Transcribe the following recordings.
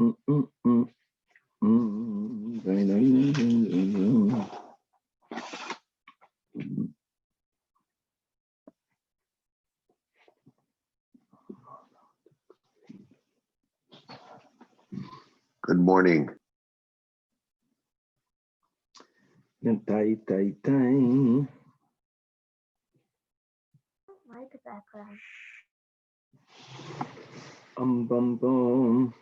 Good morning. Like the background. Bum bum.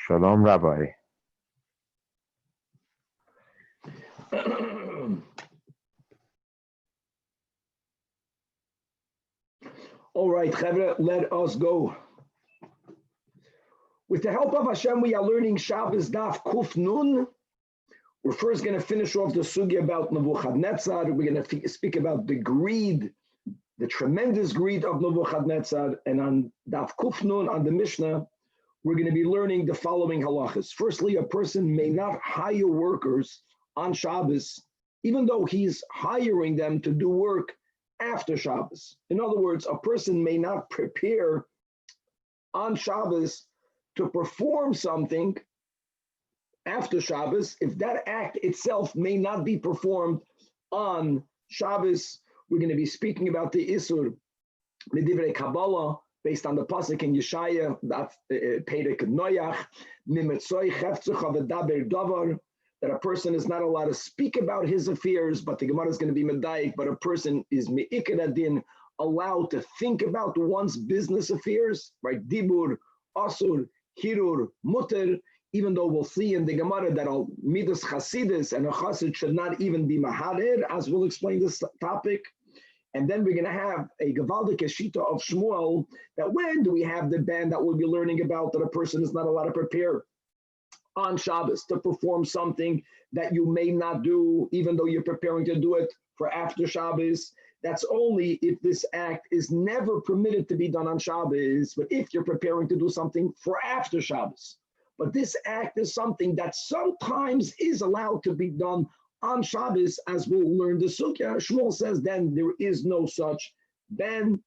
Shalom, Rabbi. All right, Chavre, let us go. With the help of Hashem, we are learning Shabbos DAF Kuf Nun. We're first going to finish off the sugya about Nebuchadnezzar. We're going to speak about the greed, the tremendous greed of Nebuchadnezzar. And on DAF Kuf Nun, on the Mishnah, we're going to be learning the following halachas. Firstly, a person may not hire workers on Shabbos, even though he's hiring them to do work after Shabbos. In other words, a person may not prepare on Shabbos to perform something after Shabbos if that act itself may not be performed on Shabbos. We're going to be speaking about the Isur, the Divrei Kabbalah, based on the pasuk in Yeshaya, that Perek Noach, Mimetzoi Chefzucha V'daber Davar, that a person is not allowed to speak about his affairs, but the Gemara is going to be medayik, but a person is me'ikad adin, allowed to think about one's business affairs, right? Dibur, Asur, Hirur, Mutter, even though we'll see in the Gemara that all Midas Chasidis and a Chassid should not even be Maharir, as we'll explain this topic. And then we're going to have a Gavaldik Shita of Shmuel, that when do we have the ban that we'll be learning about that a person is not allowed to prepare on Shabbos to perform something that you may not do, even though you're preparing to do it for after Shabbos. That's only if this act is never permitted to be done on Shabbos, but if you're preparing to do something for after Shabbos. But this act is something that sometimes is allowed to be done on Shabbos, as we'll learn the Sukkah. Shmuel says then there is no such ban.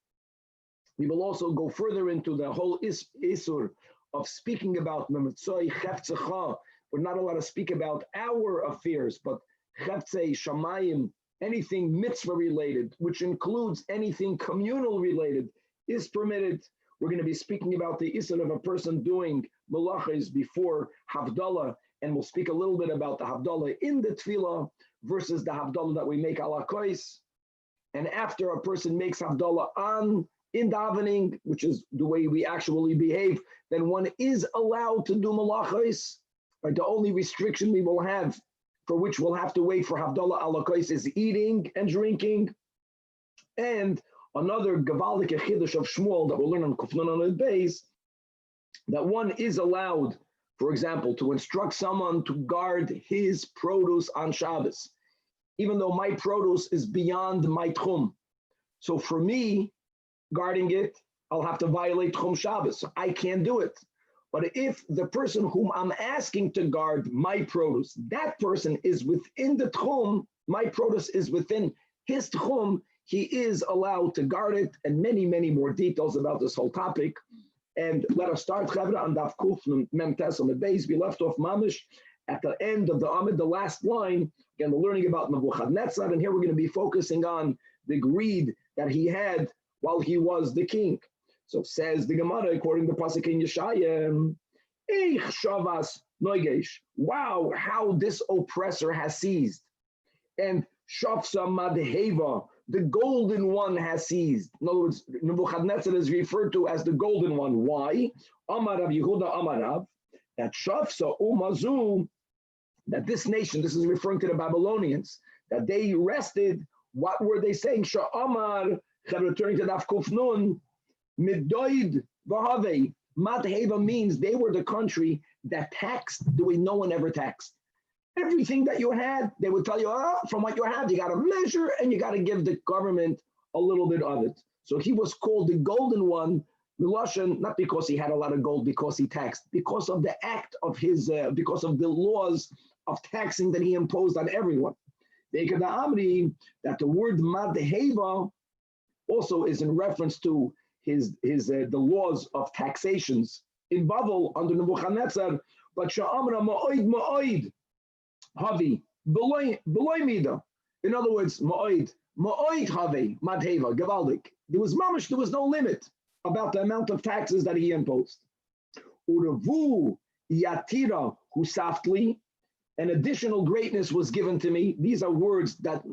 We will also go further into the whole Isur of speaking about Memetzoi Chefzecha. We're not allowed to speak about our affairs, but Chefzei Shamayim, anything mitzvah related, which includes anything communal related, is permitted. We're going to be speaking about the Isur of a person doing malachas before Havdalah, and we'll speak a little bit about the Havdalah in the Tefilla versus the Havdalah that we make ala kois. And after a person makes Havdalah in davening, which is the way we actually behave, then one is allowed to do malachos. Right? The only restriction we will have, for which we'll have to wait for Havdalah ala kois, is eating and drinking. And another Gavaldik Chidush of Shmuel that we'll learn on Kufnan on the base, that one is allowed, for example, to instruct someone to guard his produce on Shabbos, even though my produce is beyond my tchum. So for me, guarding it, I'll have to violate tchum Shabbos. So I can't do it. But if the person whom I'm asking to guard my produce, that person is within the tchum, my produce is within his tchum, he is allowed to guard it, and many, many more details about this whole topic. And let us start, Chavra, on Daf Kuf Mem Tes on the base. We left off Mamish at the end of the Amid, the last line. Again, we're learning about Nebuchadnezzar, and here we're going to be focusing on the greed that he had while he was the king. So says the Gemara, according to Pasuk in Yeshaya, Eich Shavas Noigesh. Wow, how this oppressor has seized. And Shafsa Madheva, the golden one, has seized. In other words, Nebuchadnezzar is referred to as the golden one. Why? Amarav Yehuda Amarav, that Shafsa Umazu, that this nation, this is referring to the Babylonians, that they rested What were they saying? Sha'amar, returning to Daf Kuf Nun, Midoid Vahave. Madheva means they were the country that taxed the way no one ever taxed. Everything that you had, they would tell you, from what you have, you got to measure and you got to give the government a little bit of it. So he was called the golden one, Milashan, not because he had a lot of gold, because he taxed, because of the act of his, because of the laws of taxing that he imposed on everyone. That the word Madheva also is in reference to the laws of taxations in Babel under Nebuchadnezzar. But Sha'amra Ma'oid Ma'oid Havi Beloy Mida. In other words, Ma'oid Havi Madheva Gavaldik. There was no limit about the amount of taxes that he imposed. Uravu Yatira Husaftli. An additional greatness was given to me. These are words that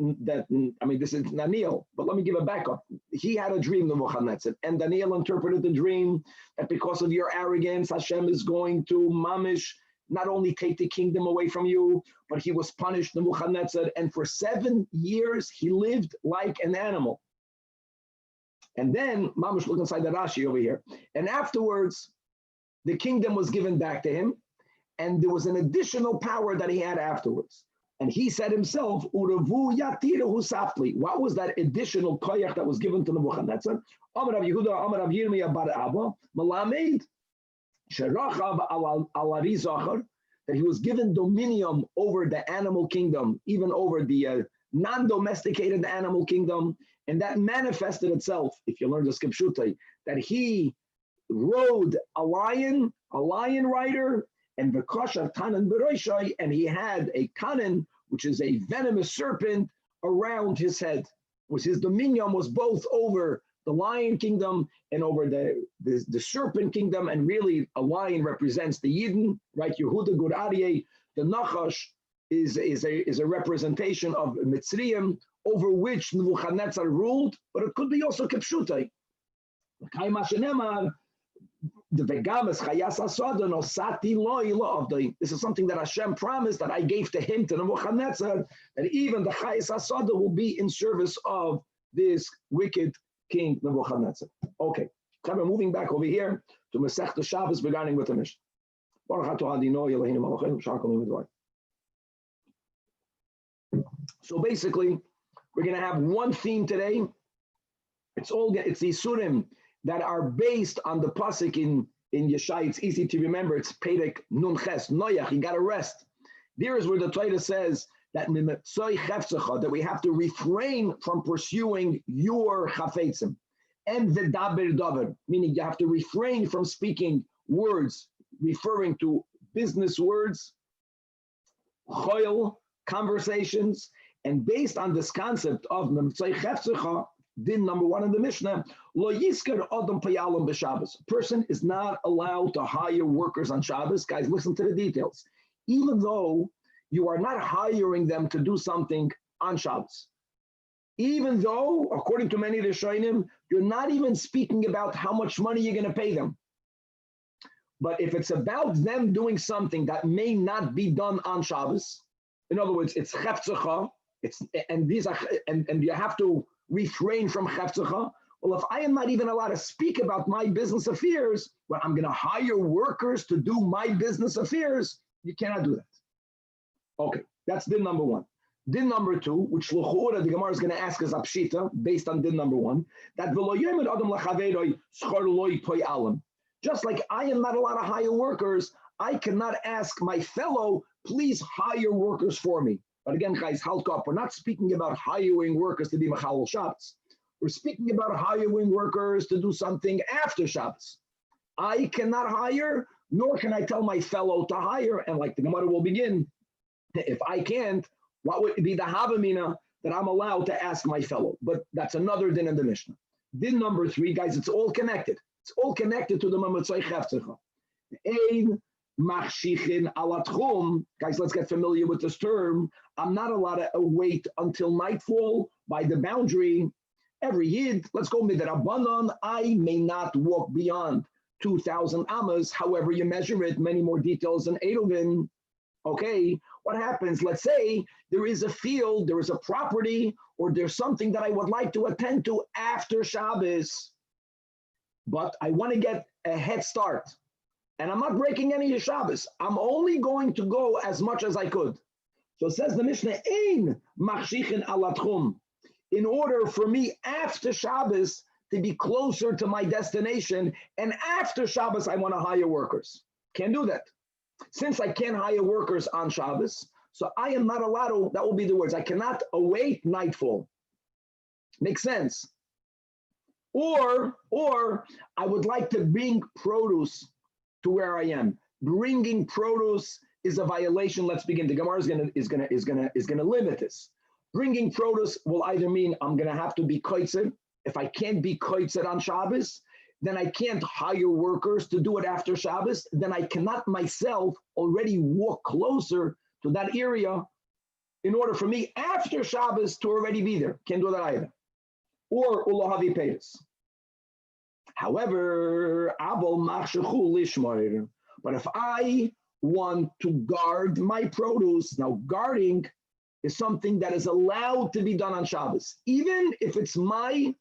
this is Daniel, but let me give a backup. He had a dream, Nebuchadnezzar, and Daniel interpreted the dream that because of your arrogance, Hashem is going to mamish, not only take the kingdom away from you, but he was punished, Nebuchadnezzar, and for 7 years he lived like an animal. And then, mamish, look inside the Rashi over here. And afterwards, the kingdom was given back to him. And there was an additional power that he had afterwards. And he said himself, Uravu Yatirahu Safli. What was that additional koyach that was given to Nebuchadnezzar? Amar Rav Yehuda, Amar Rav Yirmiyah bar Abba, Malamed, Sherachav Alari Zachar, that he was given dominion over the animal kingdom, even over the non-domesticated animal kingdom. And that manifested itself, if you learn the Skipshutai, that he rode a lion rider, and V'koshav Tanan B'roishai, and he had a kanan, which is a venomous serpent, around his head. His dominion was both over the lion kingdom and over the serpent kingdom, and really a lion represents the Yidden, right? Yehuda Gur Aryeh, the Nachash is a representation of Mitzrayim, over which Nebuchadnezzar ruled, but it could be also Kipshutai. This is something that Hashem promised that I gave to him, to Nebuchadnezzar, that even the Chayas Asada will be in service of this wicked king Nebuchadnezzar. Okay, we're moving back over here to Masechta Shabbos, beginning with the Mishnah. So basically, we're going to have one theme today. It's the Surim that are based on the pasuk in Yeshai. It's easy to remember. It's Perek Nun Ches Noyach. You got to rest. There is where the Torah says that we have to refrain from pursuing your chafetzim, and v'daber davar, meaning you have to refrain from speaking words referring to business words, choil, conversations, and based on this concept of memtzai chefzecha. Din number 1 in the Mishnah, lo yisker adam payalim b'Shabbos. A person is not allowed to hire workers on Shabbos. Guys, listen to the details. Even though you are not hiring them to do something on Shabbos. Even though, according to many Rishonim, you're not even speaking about how much money you're going to pay them. But if it's about them doing something that may not be done on Shabbos, in other words, it's chefzecha, and you have to refrain from chefzecha. Well, if I am not even allowed to speak about my business affairs, but I'm going to hire workers to do my business affairs, you cannot do that. Okay, that's din number 1. Din number 2, which l'chora the Gemara is going to ask us apshita based on din number 1, that just like I am not allowed to hire workers, I cannot ask my fellow, please hire workers for me. But again, guys, halt up. We're not speaking about hiring workers to be Mechalel Shabbos. We're speaking about hiring workers to do something after Shabbos. I cannot hire, nor can I tell my fellow to hire. And like the Gemara will begin, if I can't, what would be the Havamina that I'm allowed to ask my fellow? But that's another din in the Mishnah. Din number 3, guys, it's all connected. It's all connected to the Mamotzai Chefzecha. Ein machshichin alatchum. Guys, let's get familiar with this term. I'm not allowed to wait until nightfall by the boundary. Every Yid, let's go midrabanan. I may not walk beyond 2,000 amas, however you measure it. Many more details in Eidovin. Okay, What happens? Let's say there is a field, there is a property, or there's something that I would like to attend to after Shabbos, but I want to get a head start. And I'm not breaking any of Shabbos. I'm only going to go as much as I could. So it says the Mishnah, Ein machshichin ala tchum. In order for me after Shabbos to be closer to my destination, and after Shabbos I want to hire workers. Can't do that. Since I can't hire workers on Shabbos, so I am not allowed to, that will be the words, I cannot await nightfall. Makes sense. Or I would like to bring produce to where I am. Bringing produce is a violation. Let's begin. The Gemara is gonna limit this. Bringing produce will either mean I'm gonna have to be koitzed. If I can't be koitzed on Shabbos, then I can't hire workers to do it after Shabbos. Then I cannot myself already walk closer to that area in order for me after Shabbos to already be there. Can't do that either. Or ulahavi peiros. However, but if I want to guard my produce, now guarding is something that is allowed to be done on Shabbos, even if it's my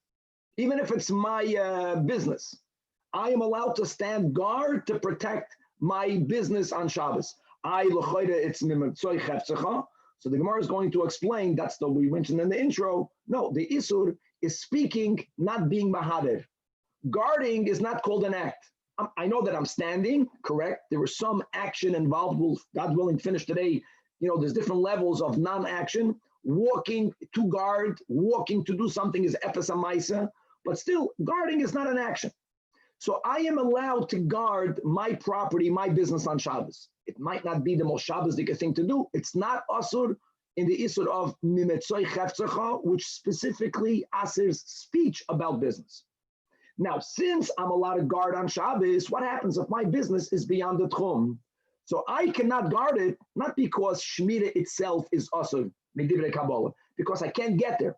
business. I am allowed to stand guard to protect my business on Shabbos. It's so the Gemara is going to explain, that's the we mentioned in the intro. No, the Isur is speaking, not being Mahader. Guarding is not called an act. I know that I'm standing, correct? There was some action involved. We'll, God willing, finish today. There's different levels of non-action. Walking to guard, walking to do something is epis amaisa, but still, guarding is not an action. So I am allowed to guard my property, my business on Shabbos. It might not be the most Shabbos-dik thing to do. It's not asur in the isur of mimetzoi chefzecha, which specifically asers speech about business. Now, since I'm allowed to guard on Shabbos, what happens if my business is beyond the tchum? So I cannot guard it, not because Shemitah itself is asur, medivrei Kabbalah, because I can't get there.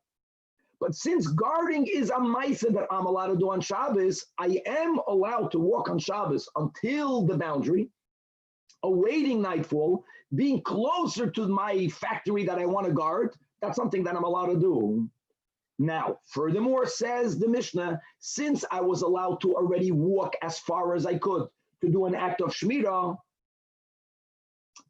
But since guarding is a ma'aseh that I'm allowed to do on Shabbos, I am allowed to walk on Shabbos until the boundary, awaiting nightfall, being closer to my factory that I want to guard. That's something that I'm allowed to do. Now, furthermore, says the Mishnah, since I was allowed to already walk as far as I could to do an act of Shemitah,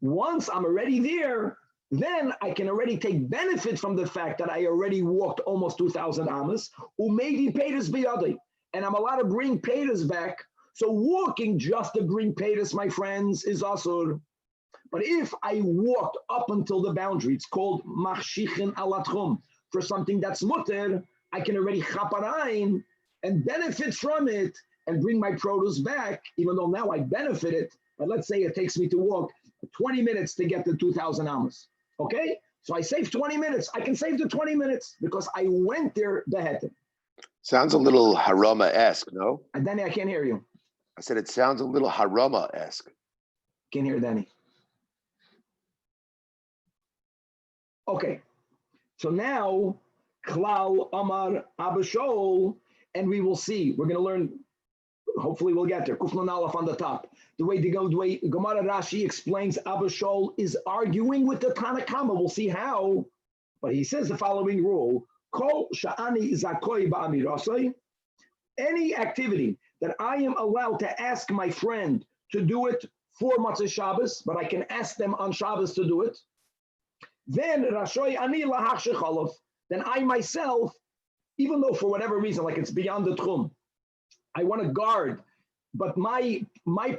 once I'm already there, then I can already take benefit from the fact that I already walked almost 2,000 amas, umaydi peiros biyadi, and I'm allowed to bring peiros back. So walking just to bring peiros, my friends, is asur. But if I walked up until the boundary, it's called machshichin ala tchum. For something that's mutter, I can already chaparain and benefit from it and bring my produce back, even though now I benefited. But let's say it takes me to walk 20 minutes to get the 2,000 amas. Okay? So I saved 20 minutes. I can save the 20 minutes because I went there beheaded. Sounds a little harama-esque, no? And Danny, I can't hear you. I said it sounds a little harama-esque. Can't hear Danny. Okay. So now, Klal Amar Abashol, and we will see. We're going to learn, hopefully we'll get there. Kufnan Aleph on the top. The way Gemara Rashi explains Abashol is arguing with the Tanach. We'll see how. But he says the following rule. Kol sha'ani zakoi ba'amirasai. Any activity that I am allowed to ask my friend to do it for Matzah Shabbos, but I can ask them on Shabbos to do it, then Rashoy Ani Lahach Shechalov, then I myself, even though for whatever reason, like it's beyond the tchum, I want to guard, but my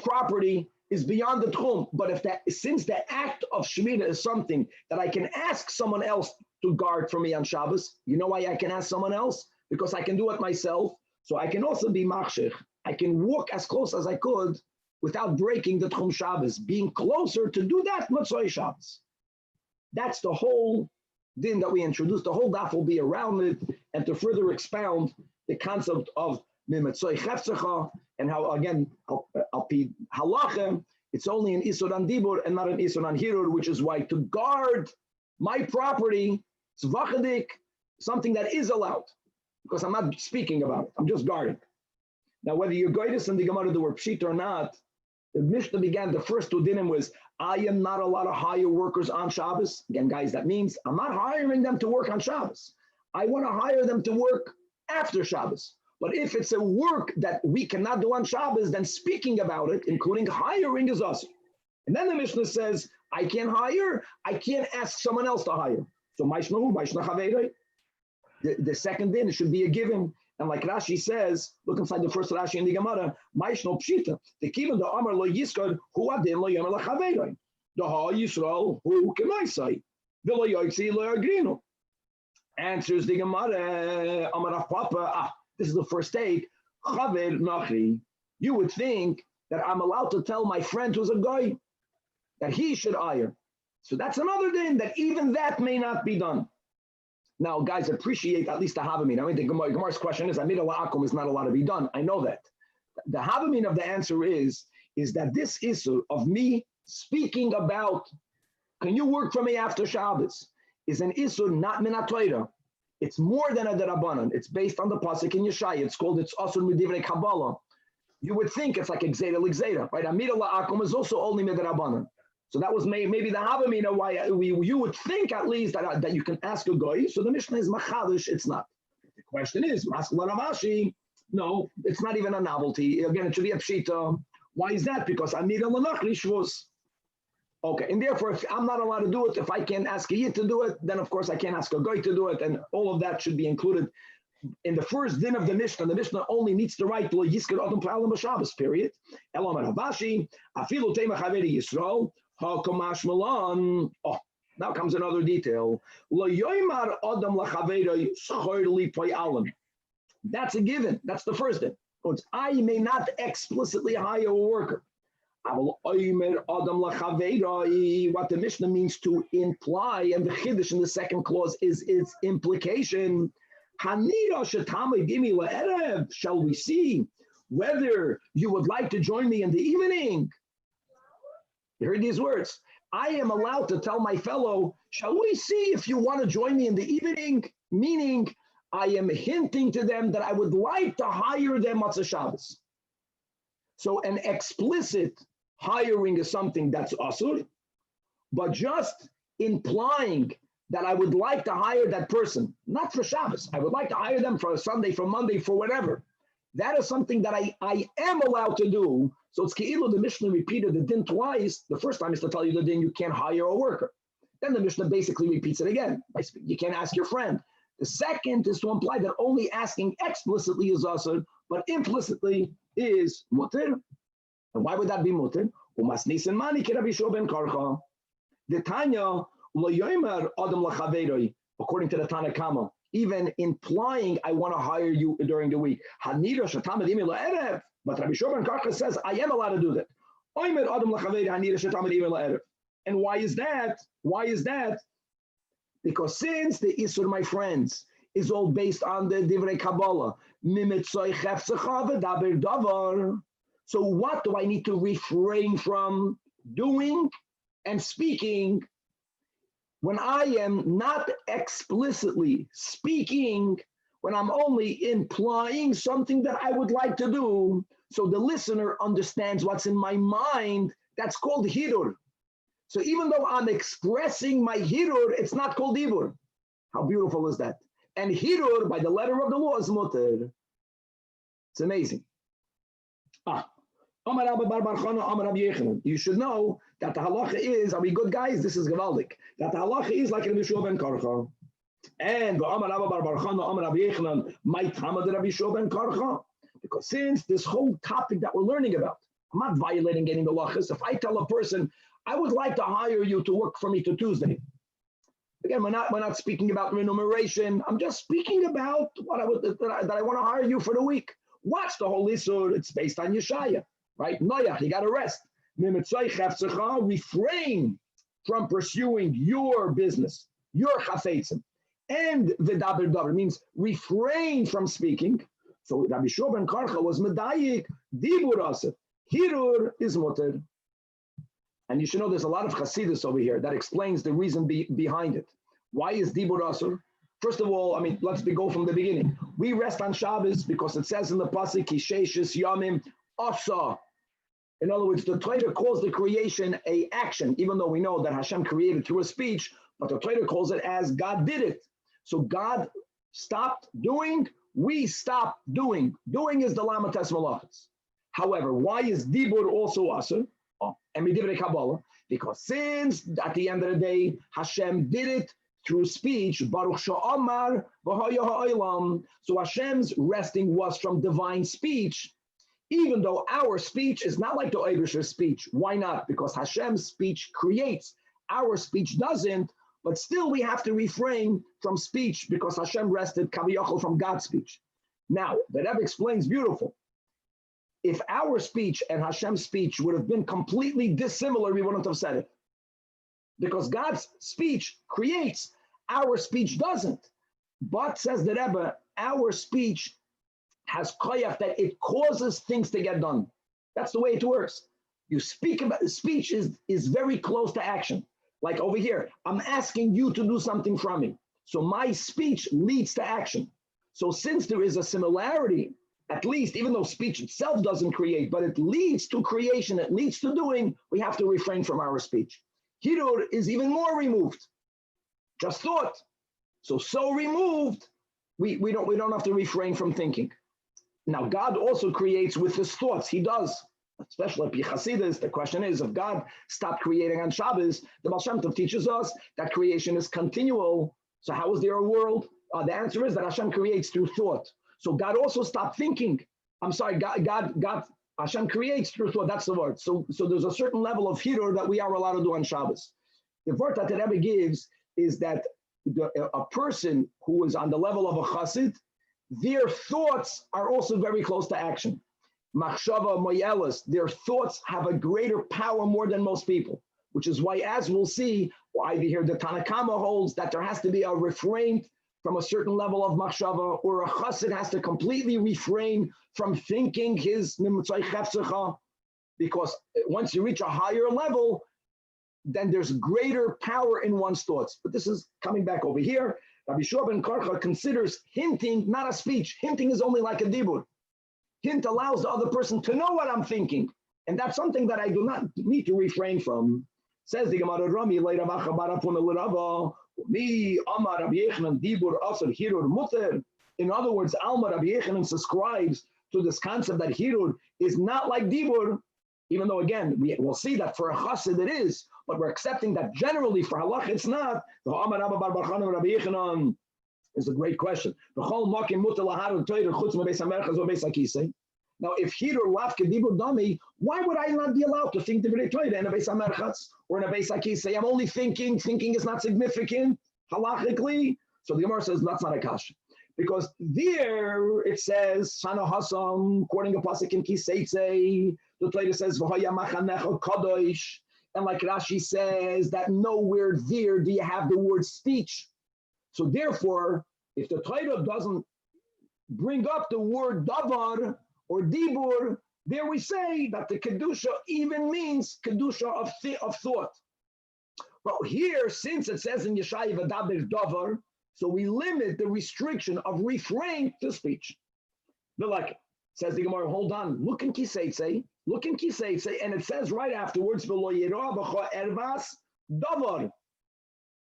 property is beyond the tchum. But since the act of Shemitah is something that I can ask someone else to guard for me on Shabbos, you know why I can ask someone else? Because I can do it myself. So I can also be machshich. I can walk as close as I could without breaking the tchum Shabbos, being closer to do that Motzei Shabbos. That's the whole din that we introduced. The whole daf will be around it, and to further expound the concept of mimetzoi chefzecha and how, again, al-pi halacha, it's only an isur on dibur and not an isur on hirur, which is why to guard my property, tzvachadik, something that is allowed, because I'm not speaking about it. I'm just guarding. Now, whether you're goydis and the Gemara the word pshit or not, The Mishnah began, the first two dinim was, I am not allowed to hire workers on Shabbos. Again, guys, that means I'm not hiring them to work on Shabbos. I want to hire them to work after Shabbos. But if it's a work that we cannot do on Shabbos, then speaking about it, including hiring, is awesome. And then the Mishnah says, I can't hire, I can't ask someone else to hire. So the second din, it should be a given. And like Rashi says, look inside the first Rashi in the Gemara, Maishno Pshita, the Kivan, the Amar lo Yiskad, who adin lo Yomer la Chaveiroi. The Ha Yisrael, who can I say? The lo Yoitzi lo Agrino. Answers the Gemara, Amar Papa, this is the first take. Chaver Nachri. You would think that I'm allowed to tell my friend who's a guy that he should hire. So that's another din, that even that may not be done. Now, guys, appreciate at least the Havamina. I mean, the Gemara's question is, Amida La'akum is not allowed to be done. I know that. The Havamina of the answer is that this issue of me speaking about, can you work for me after Shabbos, is an issue not min ha-Torah. It's more than a derabanan. It's based on the pasuk in Yeshaya. It's called, it's asur midivrei Kabbalah. You would think it's like Gzeira l'Gzeira, right? Amida La'akum is also only midrabanan. So that was maybe the Havamina why you would think at least that you can ask a goy. So the Mishnah is machadish, it's not. The question is, no, it's not even a novelty. Again, it should be a pshita. Why is that? Because Amida Lanachli Shvus. Okay, and therefore, if I'm not allowed to do it, if I can't ask a yid to do it, then of course I can't ask a goy to do it, and all of that should be included. In the first din of the Mishnah only needs to write lo Yiskad Adam P'alam B'Shabbos, period. Elam Ravashi, Afilu Tema Chaveri Yisrael. Oh, now comes another detail. That's a given. That's the first thing. I may not explicitly hire a worker. What the Mishnah means to imply, and the Chiddush in the second clause is its implication. Shall we see whether you would like to join me in the evening? You heard these words. I am allowed to tell my fellow, shall we see if you want to join me in the evening? Meaning, I am hinting to them that I would like to hire them Matzah Shabbos. So an explicit hiring is something that's asur, but just implying that I would like to hire that person, not for Shabbos. I would like to hire them for a Sunday, for Monday, for whatever. That is something that I am allowed to do. So it's Ke'ilu, the Mishnah repeated the din twice. The first time is to tell you the din, you can't hire a worker. Then the Mishnah basically repeats it again. You can't ask your friend. The second is to imply that only asking explicitly is asur, but implicitly is mutter. And why would that be mutter? The Tanya, according to the Tanach, even implying I want to hire you during the week. But Rabbi Shobin Karcha says, I am allowed to do that. And why is that? Why is that? Because since the Isur, my friends, is all based on the Divrei Kabbalah, so what do I need to refrain from doing and speaking when I am not explicitly speaking, when I'm only implying something that I would like to do, so the listener understands what's in my mind? That's called hirur. So even though I'm expressing my hirur, it's not called ibur. How beautiful is that? And hirur, by the letter of the law, is mutter. It's amazing. You should know that the halacha is, are we good guys? This is gewaldik. That the halacha is like Rabbi Shua ben Karcha. And because since this whole topic that we're learning about, I'm not violating any halachas. If I tell a person, I would like to hire you to work for me to Tuesday. Again, we're not speaking about remuneration. I'm just speaking about what I want to hire you for the week. What's the whole issue? It's based on Yeshaya, right? Noyach, you got to rest. Refrain from pursuing your business, your chafetzim. And v'daber daber means refrain from speaking. So Rabbi Shua ben Karcha was medayik, dibur aseh. Hirur is mutter. And you should know there's a lot of Hasidus over here that explains the reason behind it. Why is dibur asur? First of all, let's go from the beginning. We rest on Shabbos because it says in the pasuk, Kisheshis Yomim Asa. In other words, the Torah calls the creation a action, even though we know that Hashem created through a speech, but the Torah calls it as God did it. So God stopped doing, we stop doing. Doing is the Lamates Malachas. However, why is Dibur also Asur? And Midivrei Kabbalah? Because since at the end of the day, Hashem did it through speech, Baruch Sha'amar v'haya ha'olam. So Hashem's resting was from divine speech, even though our speech is not like the Eibusher's speech. Why not? Because Hashem's speech creates, our speech doesn't, but still we have to refrain from speech because Hashem rested kaviyachol from God's speech. Now, the Rebbe explains beautiful. If our speech and Hashem's speech would have been completely dissimilar, we wouldn't have said it. Because God's speech creates, our speech doesn't. But, says the Rebbe, our speech has koyach that it causes things to get done. That's the way it works. You speak about, speech is very close to action. Like over here, I'm asking you to do something from me. So my speech leads to action. So since there is a similarity, at least, even though speech itself doesn't create, but it leads to creation, it leads to doing, we have to refrain from our speech. Hirur is even more removed. Just thought. So removed, we don't have to refrain from thinking. Now, God also creates with his thoughts. He does. Especially at Chasidus, the question is, if God stopped creating on Shabbos, the Baal Shem Tov teaches us that creation is continual. So how is there a world? The answer is that Hashem creates through thought. So God also stopped thinking. I'm sorry, Hashem creates through thought. That's the word. So there's a certain level of hirur that we are allowed to do on Shabbos. The word that the Rebbe gives is that a person who is on the level of a chassid, their thoughts are also very close to action. Machshava moyelis, their thoughts have a greater power more than most people, which is why, as we'll see, either here the Tanach holds that there has to be a refrain from a certain level of machshava, or a chassid has to completely refrain from thinking his nimutzay chefzecha, because once you reach a higher level, then there's greater power in one's thoughts. But this is coming back over here. Rabbi Shua ben Karcha considers hinting not a speech. Hinting is only like a dibur. Hint allows the other person to know what I'm thinking. And that's something that I do not need to refrain from. Says the Gemara Rami, in other words, Alma Rabbi Yechanan subscribes to this concept that hirur is not like dibur, even though, again, we'll see that for a chassid it is, but we're accepting that generally for halach it's not. The Amar Rabba Bar Barchan Rabbi Yechanan is a great question. Now, if hirur lafke dibur dami, why would I not be allowed to think divrei Torah in a beis hamerchatz or in a beis hakisei? I'm only thinking. Thinking is not significant halachically. So the Gemara says that's not a kasha, because there it says Sana Hassan, quoting a pasuk in Kiseitze, the Torah says v'haya machanecha kadosh, and like Rashi says that nowhere there do you have the word speech. So therefore, if the Torah doesn't bring up the word davar or dibur, there we say that the kedusha even means kedusha of thought. But here, since it says in Yeshaya v'daber davar, so we limit the restriction of refrain to speech. But like says the Gemara, hold on, look in Kiseitze, and it says right afterwards, v'lo yirah b'cha ervas davar.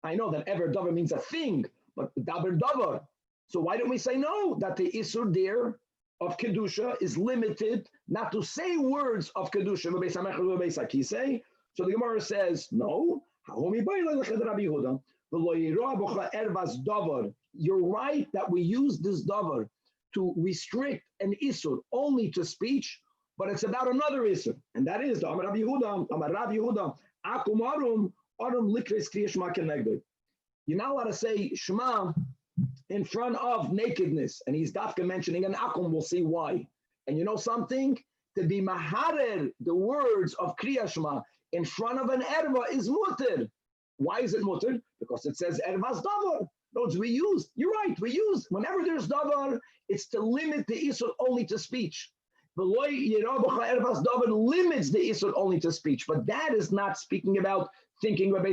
I know that ever davar means a thing, but daber davar. So why don't we say no, that the isur there of kedusha is limited not to say words of kedusha? So the Gemara says no. You're right that we use this davar to restrict an isur only to speech, but it's about another isur, and that is the Amar Rabbi Yehuda, Akum Arum Likres Kriya Shema Kenegdoi. You're not allowed to say Shema in front of nakedness, and he's dafka mentioning an akum. We'll see why. And you know something? To be maharer the words of Kriya Shema in front of an erva is mutter. Why is it mutter? Because it says ervas davar. Notes we use. You're right. We use whenever there's davar, it's to limit the isur only to speech. The loy ervas davar limits the isur only to speech, but that is not speaking about thinking. No, for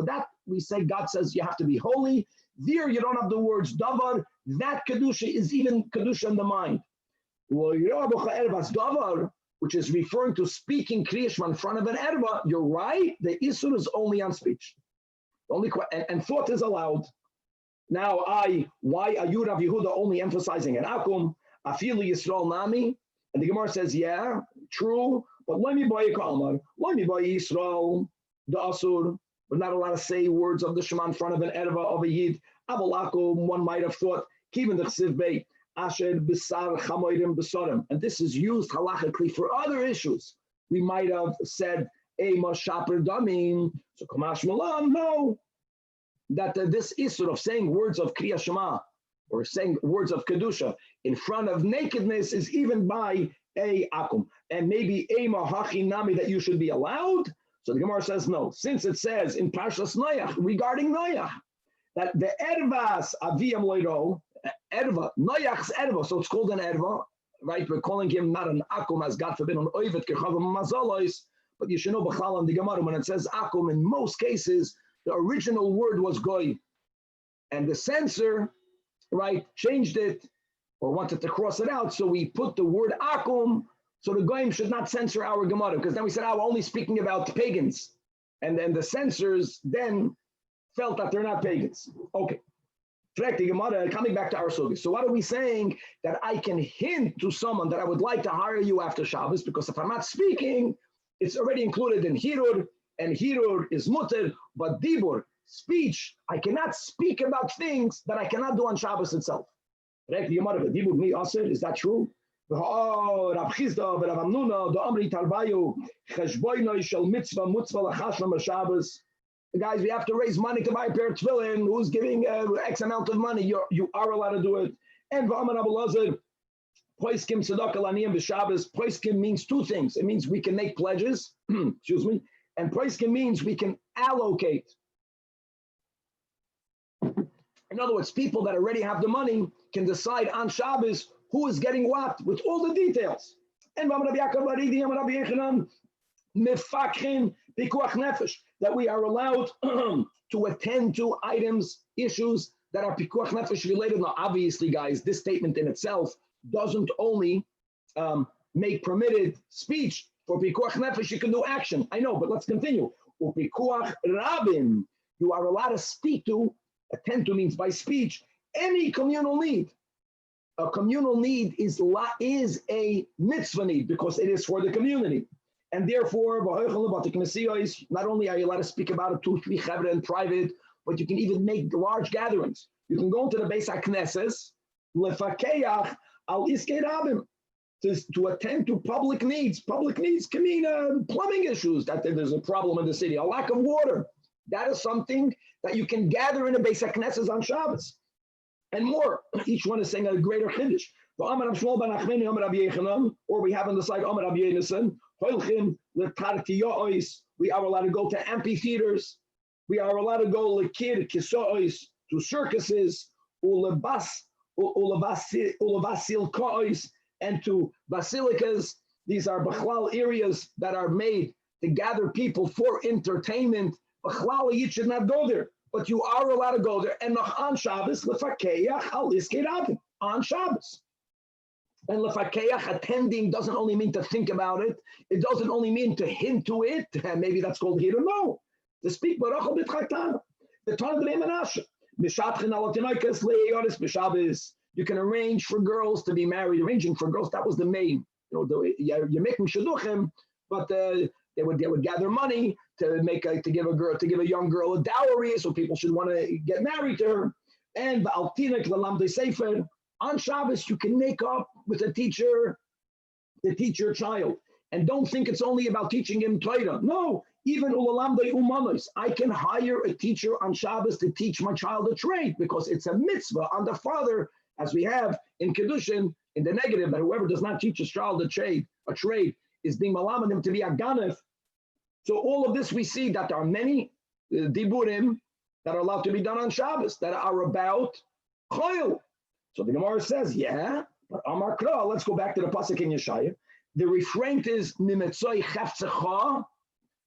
that we say God says you have to be holy. There you don't have the words davar. That kedusha is even kedusha in the mind. which is referring to speaking Kriya Shema in front of an erva, you're right. The isur is only on speech. And thought is allowed. Now, why are you, Rav Yehuda, only emphasizing an akum? Afilu Yisrael nami, and the Gemara says, yeah, true, but let me buy a kalmar. Let me buy Yisrael, the asur. We're not allowed to say words of the Shema in front of an erva of a yid. Avalakum, one might have thought, kiven the chsiv bei. And this is used halachically for other issues. We might have said, Ema shaper damim, so Kamash Malam, no. That this issue of saying words of Kriya Shema or saying words of Kedusha in front of nakedness is even by a akum. And maybe Ema hachi nami that you should be allowed. So the Gemara says no. Since it says in Parshas Noach regarding Noach that the ervas aviyam loiro, erva, Noach's erva, so it's called an erva, right? We're calling him not an akum, as God forbid, an oivet kechavam mazalois, but you should know b'chal in the Gemara when it says akum, in most cases the original word was goy, and the censor, right, changed it or wanted to cross it out, so we put the word akum, so the goyim should not censor our Gemara, because then we said, we're only speaking about pagans, and then the censors then felt that they're not pagans. Okay. Coming back to our sugi. So what are we saying? That I can hint to someone that I would like to hire you after Shabbos, because if I'm not speaking, it's already included in hirur, and hirur is mutter, but dibur, speech, I cannot speak about things that I cannot do on Shabbos itself. Is that true? Oh, Rav Chizda, Rav Amnuna, the Amri Tarbayu, Cheshboinoi shel mitzvah lachashlam Shabbos. Guys, we have to raise money to buy a pair of tefillin. Who's giving X amount of money? You are allowed to do it. And V'amar Abulazar, Poiskim tzedakah laniyim b'Shabbos. Poiskim means two things. It means we can make pledges, excuse me, and Poiskim means we can allocate. In other words, people that already have the money can decide on Shabbos who is getting what, with all the details. And V'amar Rabbi Yaakov Baridi, Amar Rabbi Yechanan, mefakhin pikuach nefesh, that we are allowed to attend to items, issues that are pikuach nefesh related. Now, obviously, guys, this statement in itself doesn't only make permitted speech. For pikuach nefesh, you can do action. I know, but let's continue. Pikuach rabim, you are allowed to speak to, attend to means by speech, any communal need. A communal need is a mitzvah need because it is for the community. And therefore, not only are you allowed to speak about it 2-3 chavra in private, but you can even make large gatherings. You can go into the Beis HaKnesses, lefakeyach al iskei rabim, to attend to public needs. Public needs can mean plumbing issues, that there's a problem in the city, a lack of water. That is something that you can gather in the Beis HaKnesses on Shabbos. And more. Each one is saying a greater chiddush. Or we have on the side Amar Rabbi Yonasan, we are allowed to go to amphitheaters. We are allowed to go to circuses, and to basilicas. These are bachlal areas that are made to gather people for entertainment. Bachlal, you should not go there, but you are allowed to go there. And on Shabbos, on Shabbos. And lefakeyach, attending, doesn't only mean to think about it. It doesn't only mean to hint to it. Maybe that's called hirur. No. To speak barachal b'tchatan. The Tanach b'Menashe. Mishatchin alatinoikas le'yoris b'Shabbos. You can arrange for girls to be married. Arranging for girls, that was the main. You make them shidduchim, but they would gather money to give a young girl a dowry, so people should want to get married to her. And ba'altinik l'lamdei sefer. On Shabbos, you can make up with the teacher child. And don't think it's only about teaching him Torah. No, even ulalamdei umanos. I can hire a teacher on Shabbos to teach my child a trade because it's a mitzvah on the father, as we have in Kedushin, in the negative, that whoever does not teach his child a trade is being malamed him to be a ganef. So all of this we see that there are many diburim that are allowed to be done on Shabbos that are about chayil. So the Gemara says, yeah, but Amar Kra, let's go back to the pasuk in Yeshaya. The refrain is Mimetzoi Chafzecha,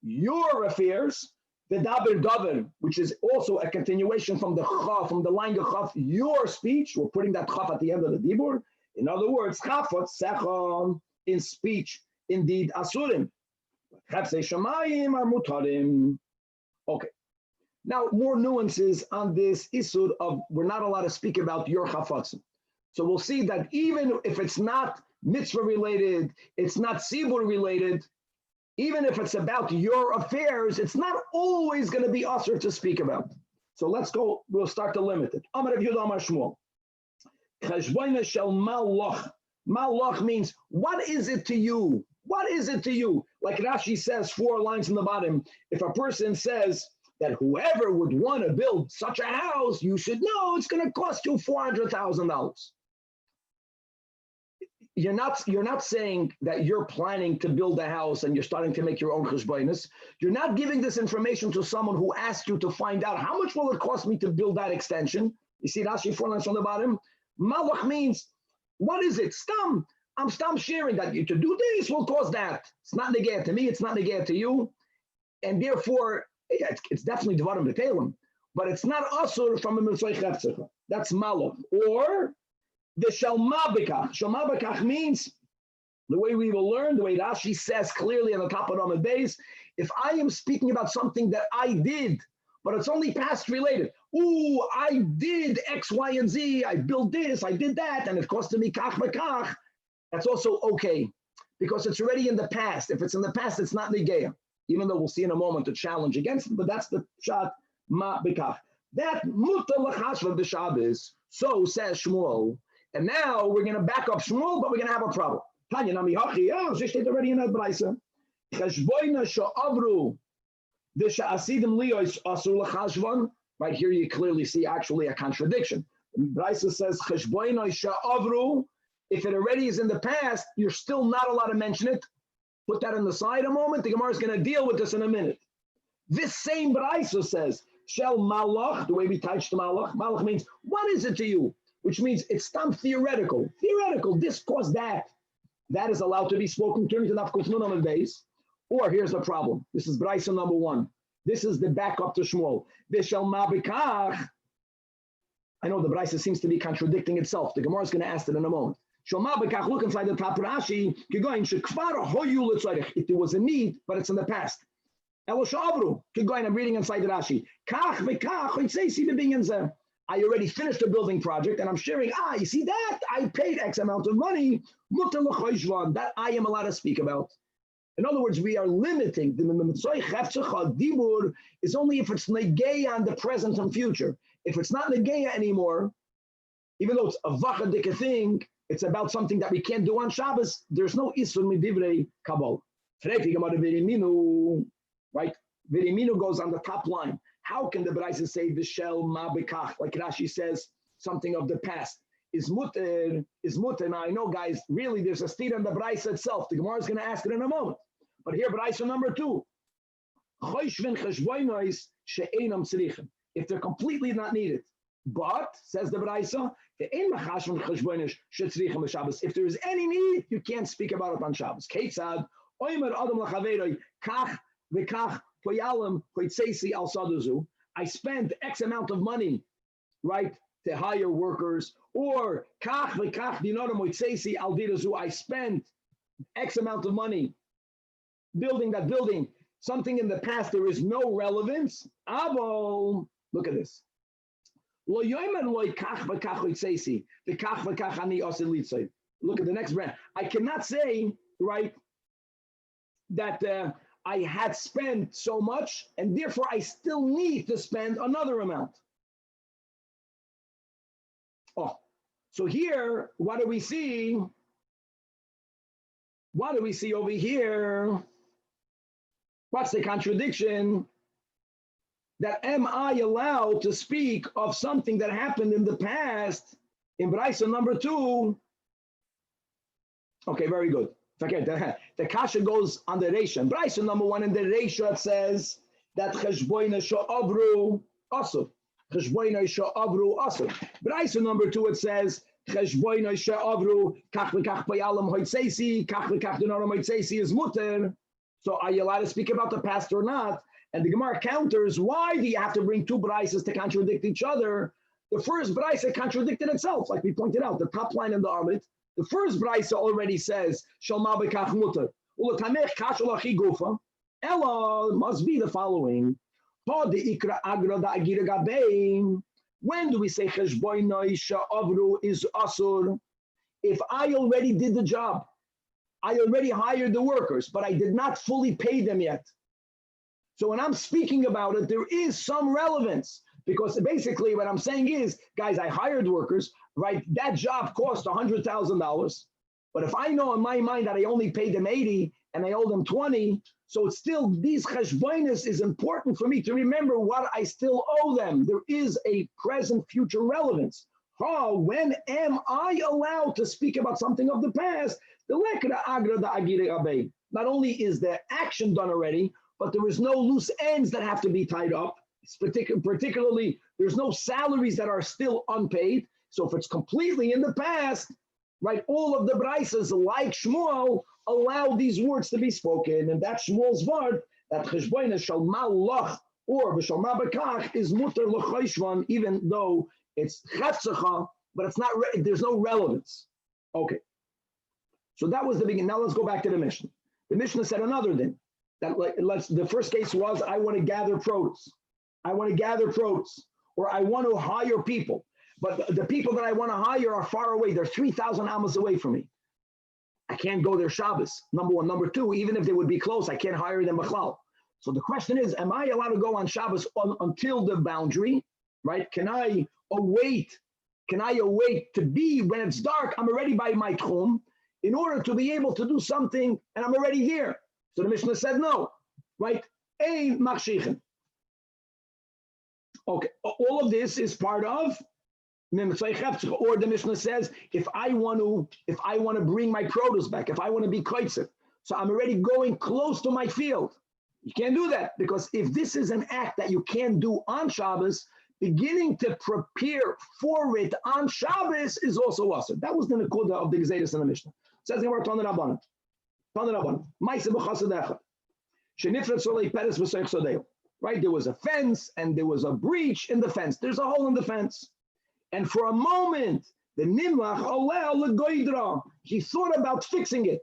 your affairs, the Daber Daber, which is also a continuation from the Chaf, from the line of Chaf, your speech. We're putting that Chaf at the end of the Dibur. In other words, chafot sechon in speech, indeed asurim. Chafsei shamayim are mutarim. Okay. Now, more nuances on this isur of we're not allowed to speak about your chafatzim. So we'll see that even if it's not mitzvah related, it's not sibur related, even if it's about your affairs, it's not always going to be usher to speak about. So let's go, we'll start to limit it. Amar Rav Yehuda Amar Shmuel. Cheshboina shel malach. Malach means, what is it to you? What is it to you? Like Rashi says, 4 lines in the bottom, if a person says that whoever would want to build such a house, you should know it's going to cost you $400,000. You're not saying that you're planning to build a house and you're starting to make your own cheshbonos. You're not giving this information to someone who asked you to find out how much will it cost me to build that extension. You see Rashi 4 lines on the bottom. Malach means, what is it? Stam. I'm stam sharing that you to do this will cost that. It's not negay to me. It's not negay to you, and therefore it's definitely devarim b'telim, but it's not asur from a mitzvah cheftzich. That's malach. Or the shalma b'kach. Shalma b'kach means, the way we will learn, the way Rashi says clearly on the top of the base, if I am speaking about something that I did, but it's only past related. Ooh, I did X, Y, and Z. I built this, I did that, and it costed me kach b'kach. That's also okay, because it's already in the past. If it's in the past, it's not negeya, even though we'll see in a moment a challenge against it, but that's the shot ma b'kach. That muta l'chashva b'Shabbos, so says Shmuel. And now we're going to back up Shmuel, but we're going to have a problem. Tanya nami hachi, she steht already in that brayso. Cheshboina sha'avru d'sha'asidim liyos asur l'chashvan. Right here you clearly see actually a contradiction. The brayso says cheshboina sha'avru. If it already is in the past, you're still not allowed to mention it. Put that on the side a moment. The Gemara is going to deal with this in a minute. This same brayso says, shel malach, the way we touch the malach. Malach means, what is it to you? Which means it's some theoretical. Theoretical, this caused that. That is allowed to be spoken, turning to Naf Kufnun on the base. Or here's the problem. This is brayso number 1. This is the backup to Shmuel. This shel ma b'kach. I know the brayso seems to be contradicting itself. The Gemara is going to ask it in a moment. Look inside the top Rashi. If there was a need, but it's in the past. I'm reading inside the Rashi. I already finished the building project and I'm sharing. You see that? I paid X amount of money. That I am allowed to speak about. In other words, we are limiting the dibur is only if it's negeya on the present and future. If it's not negeya anymore, even though it's a vachadika thing, it's about something that we can't do on Shabbos. There's no isur midivrei kabbalah. Right? Viriminu goes on the top line. How can the brayso say v'shel ma b'kach? Like Rashi says, something of the past is muter. Now I know, guys. Really, there's a stir in the brayso itself. The Gemara is going to ask it in a moment. But here, brayso number 2. If they're completely not needed. But, says the brayso, if there is any need, you can't speak about it on Shabbos. I spent X amount of money, right, to hire workers, or I spent X amount of money building that building. Something in the past, there is no relevance. Look at this. Look at the next brand. I cannot say, right, that I had spent so much and therefore I still need to spend another amount. So here, what do we see? What do we see over here? What's the contradiction? That am I allowed to speak of something that happened in the past in brayso number 2? Okay, very good. Okay, the kasha goes on the reisha. Brayso number 1 in the reisha it says that cheshboina sha'avru asur. Cheshboina sha'avru asur. Brayso number 2 it says cheshboina sha'avru kach v'kach payalam hoitzeisi kach v'kach denoram hoitzeisi is muter. So are you allowed to speak about the past or not? And the Gemara counters, why do you have to bring 2 braysos to contradict each other? The first brayso contradicted itself, like we pointed out, the top line in the Amid. The first brisa already says, Shalma b'kach mutar. Uletamech kashal achi gufa. Ella must be the following. When do we say cheshboinoi sha'avru is asur? If I already did the job, I already hired the workers, but I did not fully pay them yet. So when I'm speaking about it, there is some relevance, because basically what I'm saying is, guys, I hired workers, right? That job cost $100,000. But if I know in my mind that I only paid them 80 and I owe them 20, so it's still, these cheshbonis is important for me to remember what I still owe them. There is a present future relevance. When am I allowed to speak about something of the past? Not only is the action done already, but there is no loose ends that have to be tied up. Particularly, there's no salaries that are still unpaid. So if it's completely in the past, right, all of the brisas, like Shmuel, allow these words to be spoken. And that's Shmuel's word, that cheshboinah shal malach or b'shal mabakach is mutar l'chayshvan, even though it's chetzacha, but it's not, there's no relevance. Okay. So that was the beginning. Now let's go back to the Mishnah. The Mishnah said another thing. That the first case was, I want to gather produce. I want to gather produce, or I want to hire people. But the people that I want to hire are far away. They're 3,000 amas away from me. I can't go there Shabbos, number one. Number two, even if they would be close, I can't hire them b'chlal. So the question is, am I allowed to go on Shabbos until the boundary, right? Can I await to be, when it's dark, I'm already by my tchum, in order to be able to do something, and I'm already here? So the Mishnah said no, right? Ein machshichen. Okay, all of this is part of, or the Mishnah says, if I want to bring my produce back, if I want to be koitzer, so I'm already going close to my field. You can't do that, because if this is an act that you can't do on Shabbos, beginning to prepare for it on Shabbos is also awesome. That was the nekuda of the Gezeiros in the Mishnah. It says in our Tanach Rabbanan, right? There was a fence and there was a breach in the fence. There's a hole in the fence. And for a moment, the Nimlach, he thought about fixing it.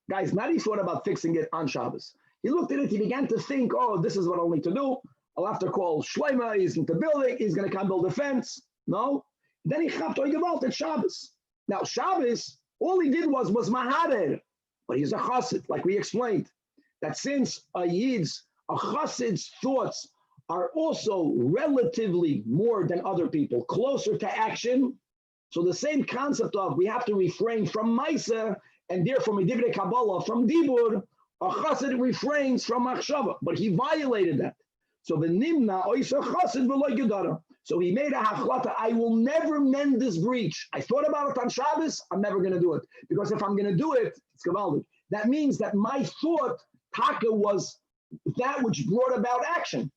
Guys, not he thought about fixing it on Shabbos. He looked at it, he began to think, oh, this is what I'll need to do. I'll have to call Shloima, he's going to build it, he's going to come build a fence. No. Then he chapped about it Shabbos. Now, Shabbos, all he did was maharer, but he's a chassid, like we explained, that since a chassid's thoughts are also relatively more than other people, closer to action. So the same concept of we have to refrain from Maisa, and therefore Divrei Kabbalah from Dibur, a chassid refrains from Machshava, but he violated that. So the Nimna Oisa chassid v'lo gedara. So he made a hachlata, I will never mend this breach. I thought about it on Shabbos, I'm never going to do it. Because if I'm going to do it, it's gavaldik. That means that my thought, taka, was that which brought about action.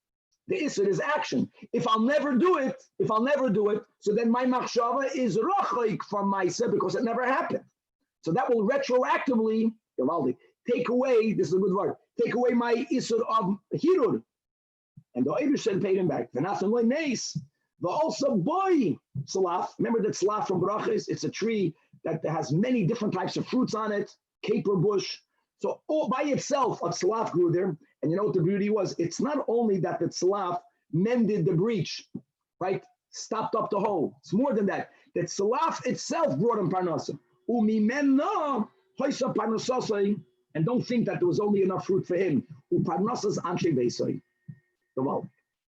The Isser is action. If I'll never do it, so then my machshava is rachaik from Maisa because it never happened. So that will retroactively, take away, this is a good word, take away my Isser of hirur. And the Eibushen paid him back. The Nathan Loy Mace, the also boy salaf. Remember that salaf from Barachas, it's a tree that has many different types of fruits on it, caper bush. So all by itself, a salaf grew there. And you know what the beauty was? It's not only that the tzalaf mended the breach, right? Stopped up the hole. It's more than that. That tzalaf itself brought him parnasa. And don't think that there was only enough fruit for him.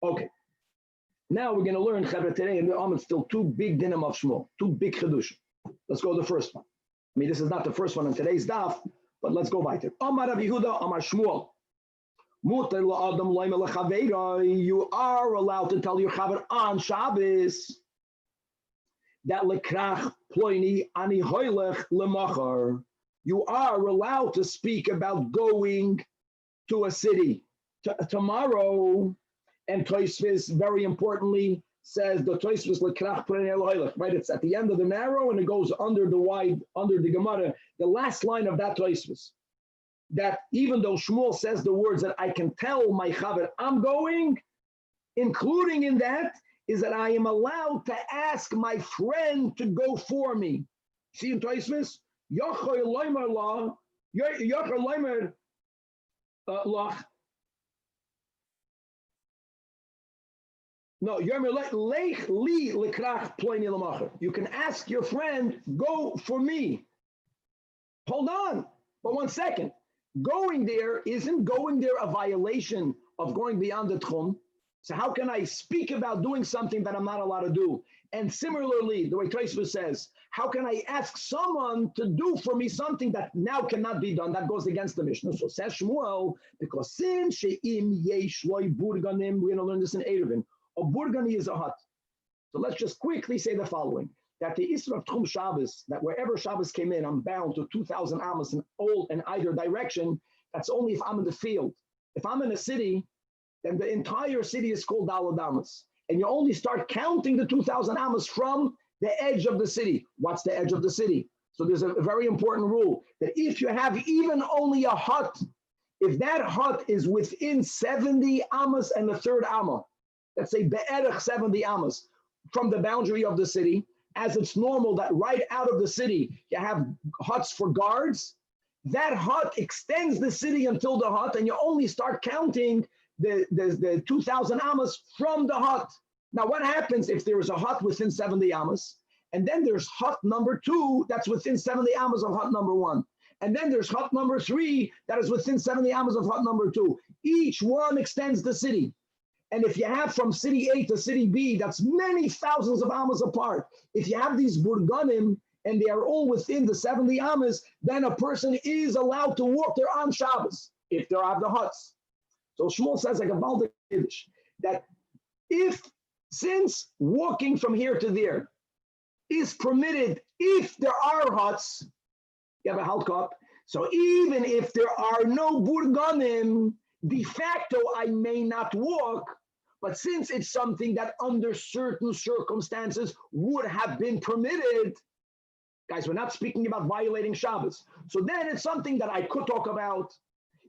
Okay. Now we're going to learn Chavra today, and it's still two big dinim of Shmuel, two big chedush. Let's go to the first one. I mean, this is not the first one on today's daf, but let's go weiter. Amar Rabbi Yehuda, Amar Shmuel. You are allowed to tell your chaver on Shabbos that lekrach ploini ani hoylech lemachar. You are allowed to speak about going to a city tomorrow. And Tosfos, very importantly, says the Tosfos lekrach ploini ani hoylech. Right, it's at the end of the narrow and it goes under the Gemara. The last line of that Tosfos. That even though Shmuel says the words that I can tell my chaver I'm going, including in that is that I am allowed to ask my friend to go for me. See in Tosfos, Yochel Loimer La, Yochel Loimer Lach. No, you can ask your friend, go for me. Hold on, but 1 second. Going there isn't going there a violation of going beyond the tchum. So how can I speak about doing something that I'm not allowed to do? And similarly, the way Tosfos says, how can I ask someone to do for me something that now cannot be done? That goes against the Mishnah. So says Shmuel, because since she'im yesh loy burganim, we're going to learn this in Eruvin. A burgani is a hut. So let's just quickly say the following, that the Isra of Tchum Shabbos, that wherever Shabbos came in, I'm bound to 2,000 amos in all in either direction. That's only if I'm in the field. If I'm in a city, then the entire city is called Daled Amos. And you only start counting the 2,000 amos from the edge of the city. What's the edge of the city? So there's a very important rule that if you have even only a hut, if that hut is within 70 amos and the third amma, let's say be'erech 70 amos from the boundary of the city, as it's normal that right out of the city, you have huts for guards, that hut extends the city until the hut, and you only start counting the 2,000 amos from the hut. Now, what happens if there is a hut within 70 amos, and then there's hut number 2 that's within 70 amos of hut number 1, and then there's hut number 3 that is within 70 amos of hut number 2. Each one extends the city. And if you have from city A to city B, that's many thousands of amos apart. If you have these burganim and they are all within the 70 amos, then a person is allowed to walk there on Shabbos if they have the huts. So Shmuel says like a Baltic Kiddush, that since walking from here to there is permitted if there are huts, you have a halt cup. So even if there are no burganim, de facto, I may not walk, but since it's something that under certain circumstances would have been permitted, guys, we're not speaking about violating Shabbos. So then it's something that I could talk about.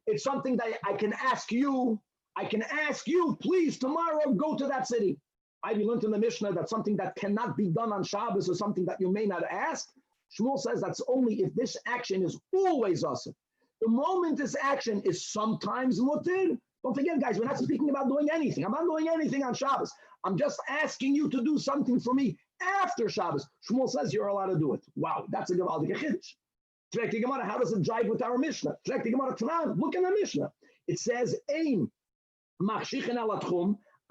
It's something that I can ask you. I can ask you, please, tomorrow, go to that city. I've learned in the Mishnah that something that cannot be done on Shabbos or something that you may not ask. Shmuel says that's only if this action is always awesome. The moment this action is sometimes mutter, don't forget, guys, we're not speaking about doing anything. I'm not doing anything on Shabbos. I'm just asking you to do something for me after Shabbos. Shmuel says you're allowed to do it. Wow, that's a Gavaldik Chiddush. How does it jive with our Mishnah? Look in the Mishnah. It says, aim,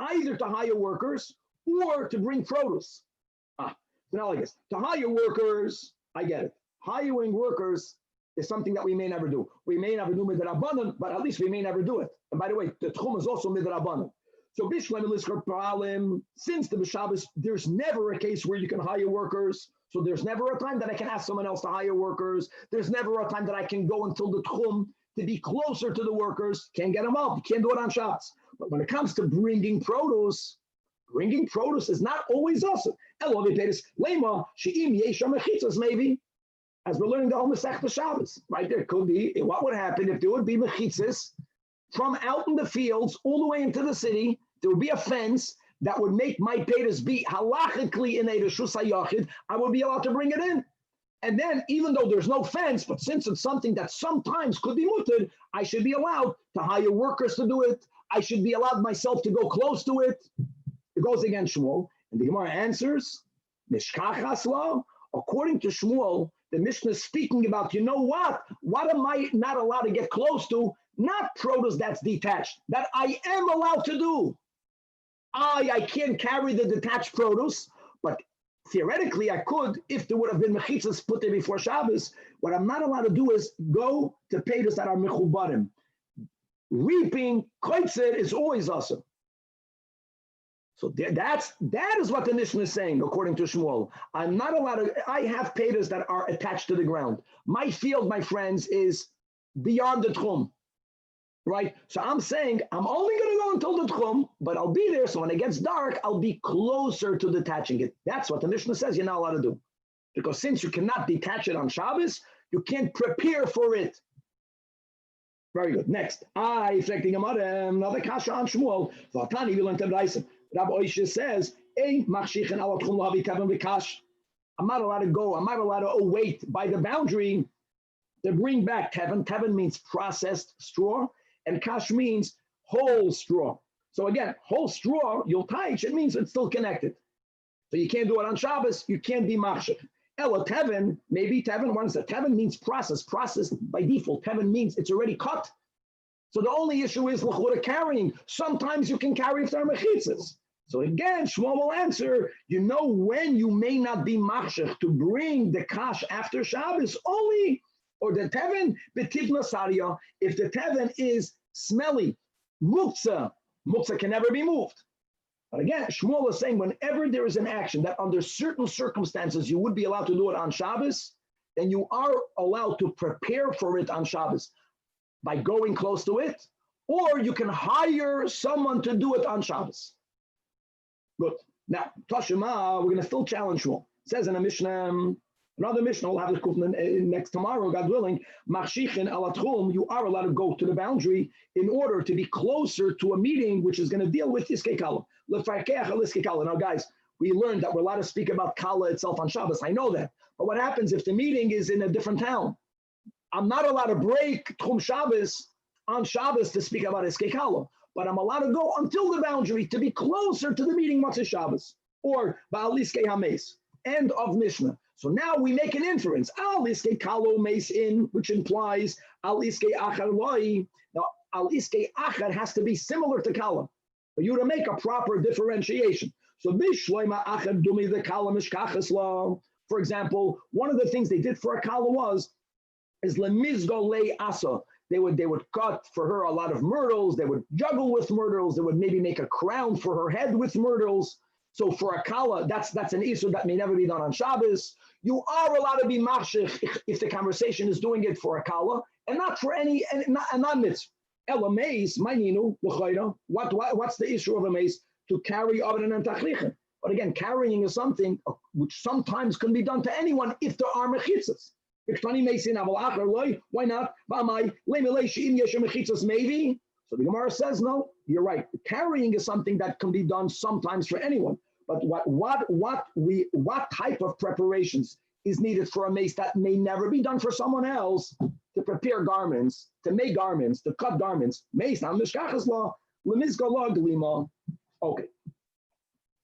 either to hire workers or to bring produce. Now like this. To hire workers, I get it. Hiring workers is something that we may never do. We may never do midrabanan, but at least we may never do it. And by the way, the tchum is also midrabanan. So since the B'Shabbos, there's never a case where you can hire workers. So there's never a time that I can ask someone else to hire workers. There's never a time that I can go until the tchum to be closer to the workers. Can't get them out. You can't do it on Shabbos. But when it comes to bringing produce is not always awesome. Maybe. As we're learning the whole Masechta Shabbos, right? There could be, what would happen if there would be mechitzas from out in the fields all the way into the city? There would be a fence that would make my peiros be halachically in a reshus hayachid. I would be allowed to bring it in. And then, even though there's no fence, but since it's something that sometimes could be muted, I should be allowed to hire workers to do it. I should be allowed myself to go close to it. It goes against Shmuel. And the Gemara answers, Nishkachas lo. According to Shmuel, the Mishnah is speaking about, you know what? What am I not allowed to get close to? Not produce that's detached, that I am allowed to do. I can't carry the detached produce, but theoretically I could if there would have been mechitzas put there before Shabbos. What I'm not allowed to do is go to peiros that are mechubarim. Reaping, koitzer, is always awesome. So that is what the Mishnah is saying, according to Shmuel. I'm not allowed to, I have peiros that are attached to the ground. My field, my friends, is beyond the tchum, right? So I'm saying, I'm only going to go until the tchum, but I'll be there, so when it gets dark, I'll be closer to detaching it. That's what the Mishnah says you're not allowed to do. Because since you cannot detach it on Shabbos, you can't prepare for it. Very good. Next. Another kasha on Shmuel. Rabbi Oisha says, I'm not allowed to go. I'm not allowed to wait by the boundary to bring back teven. Teven means processed straw, and kash means whole straw. So again, whole straw, you'll taich, it means it's still connected. So you can't do it on Shabbos, you can't be machshir. Ela teven, maybe teven, once the teven means process by default. Teven means it's already cut. So the only issue is l'chura carrying. Sometimes you can carry if there are mechitzas. So again, Shmuel will answer, you know when you may not be machshir to bring the kash after Shabbos only, or the teven, betivna saria, if the teven is smelly, muktzah can never be moved. But again, Shmuel is saying whenever there is an action that under certain circumstances you would be allowed to do it on Shabbos, then you are allowed to prepare for it on Shabbos by going close to it, or you can hire someone to do it on Shabbos. Good. Now, Tashima, we're going to still challenge Shmuel. It says in a Mishnah, another Mishnah, we'll have it next tomorrow, God willing, Machshichin alatchum, you are allowed to go to the boundary in order to be closer to a meeting which is going to deal with Iskei Kala. Now, guys, we learned that we're allowed to speak about Kala itself on Shabbos. I know that. But what happens if the meeting is in a different town? I'm not allowed to break Tchum Shabbos on Shabbos to speak about Iskei Kala, but I'm allowed to go until the boundary to be closer to the meeting Matzah Shabbos or Ba'al Iskei HaMeis. End of Mishnah. So now we make an inference. Al Iskei Kalo Meis in, which implies Al Iskei Achar Loi. Now, Al Iskei Achar has to be similar to Kala for you to make a proper differentiation. So Bishloima Achar Dumi the Kala Mishkachas Law. For example, one of the things they did for a Kala is Lemizgo Le Asa. They would cut for her a lot of myrtles. They would juggle with myrtles. They would maybe make a crown for her head with myrtles. So for a kala, that's an issue that may never be done on Shabbos. You are allowed to be machshir if the conversation is doing it for a kala and not for any and not mitzvah. Ela meis, ma'ninu l'chayra. What's the issue of a meis? To carry oven and tachlichen. But again, carrying is something which sometimes can be done to anyone if there are mechitzas. Why not? Maybe. So the Gemara says, no, you're right. Carrying is something that can be done sometimes for anyone. But what type of preparations is needed for a mace that may never be done for someone else to prepare garments, to make garments, to cut garments? Mace, not mishkachas law, lemizgo law glima. Okay.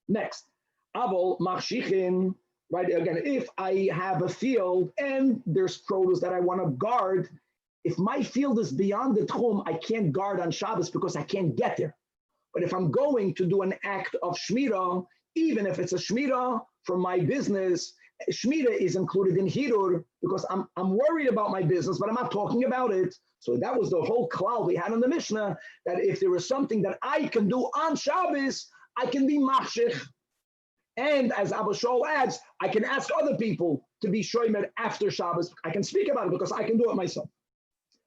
Next, avol machshichin. Right, again, if I have a field and there's produce that I want to guard, if my field is beyond the tchum, I can't guard on Shabbos because I can't get there. But if I'm going to do an act of shmira, even if it's a shmira for my business, shmira is included in hirur because I'm worried about my business, but I'm not talking about it. So that was the whole klal we had in the Mishnah, that if there is something that I can do on Shabbos, I can be machshich. And as Abba Shaul adds, I can ask other people to be shomer after Shabbos. I can speak about it because I can do it myself.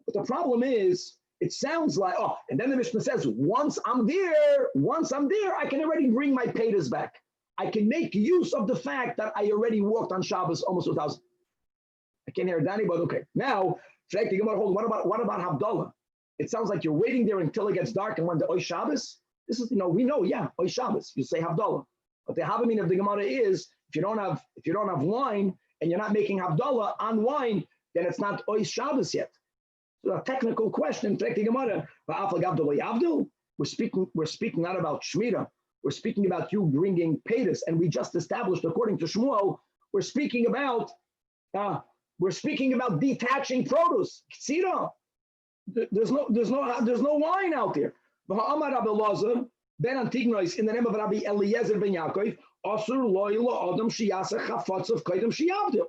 But the problem is, it sounds like, and then the Mishnah says, once I'm there, I can already bring my paytas back. I can make use of the fact that I already walked on Shabbos almost 1,000. I can't hear Danny, but okay. Now, what about Havdalah? It sounds like you're waiting there until it gets dark and when the Oy Shabbos, this is, we know, Oy Shabbos, you say Havdalah. But the Havamina of the Gemara is, if you don't have wine and you're not making Havdalah on wine, then it's not Oy Shabbos yet. So a technical question, we're speaking not about Shmira, we're speaking about you bringing paytas, and we just established, according to Shmuel, we're speaking about detaching produce. There's no wine out there. Ben Antignois in the name of Rabbi Eliezer ben Yaakov, Asur loyla adam shiyasa chafatzav kaidem shiyavdil.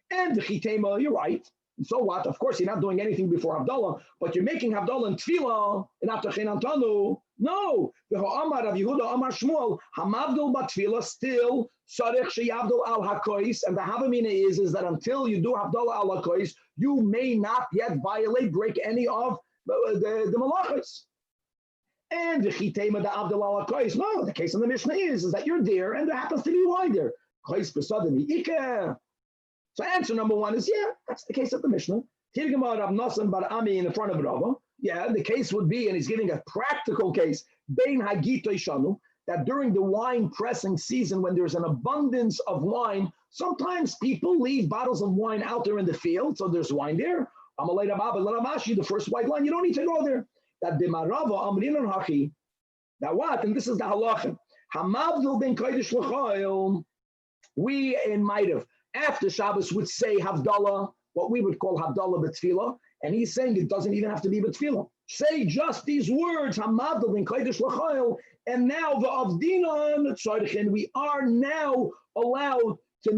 And the chitema, you're right. And so what? Of course, you're not doing anything before Havdalah, but you're making Havdalah and Tefilla in Atachin Antanu. No. The Amar of Yehuda Amar Shmuel, Hamavdil Batfila still Sarech sheyavdil al hakois. And the Havamina is that until you do Havdalah al hakois, you may not yet break any of the malachos. And the chitema the Abdul Allah Kois. No, the case in the Mishnah is that you're there and there happens to be wine there. So answer number one is that's the case of the Mishnah. Tirgama Rav Nosson Bar Ami in the front of Rava. Yeah, the case would be, and he's giving a practical case, Bein Hagito Ishanu, that during the wine pressing season, when there's an abundance of wine, Sometimes people leave bottles of wine out there in the field, so there's wine there. Amalei Rabbi, the first white line, you don't need to go there. That Bimarava Amrinan Hachi. That what? And this is the halacha. Hamavdil ben kodesh l'choil. We in Maidav, after Shabbos, would say Havdalah, what we would call Havdalah b'tefillah, and he's saying it doesn't even have to be b'tefillah. Say just these words, Hamavdil ben kodesh l'choil, and now the Avdinan tzarichin, we are now allowed to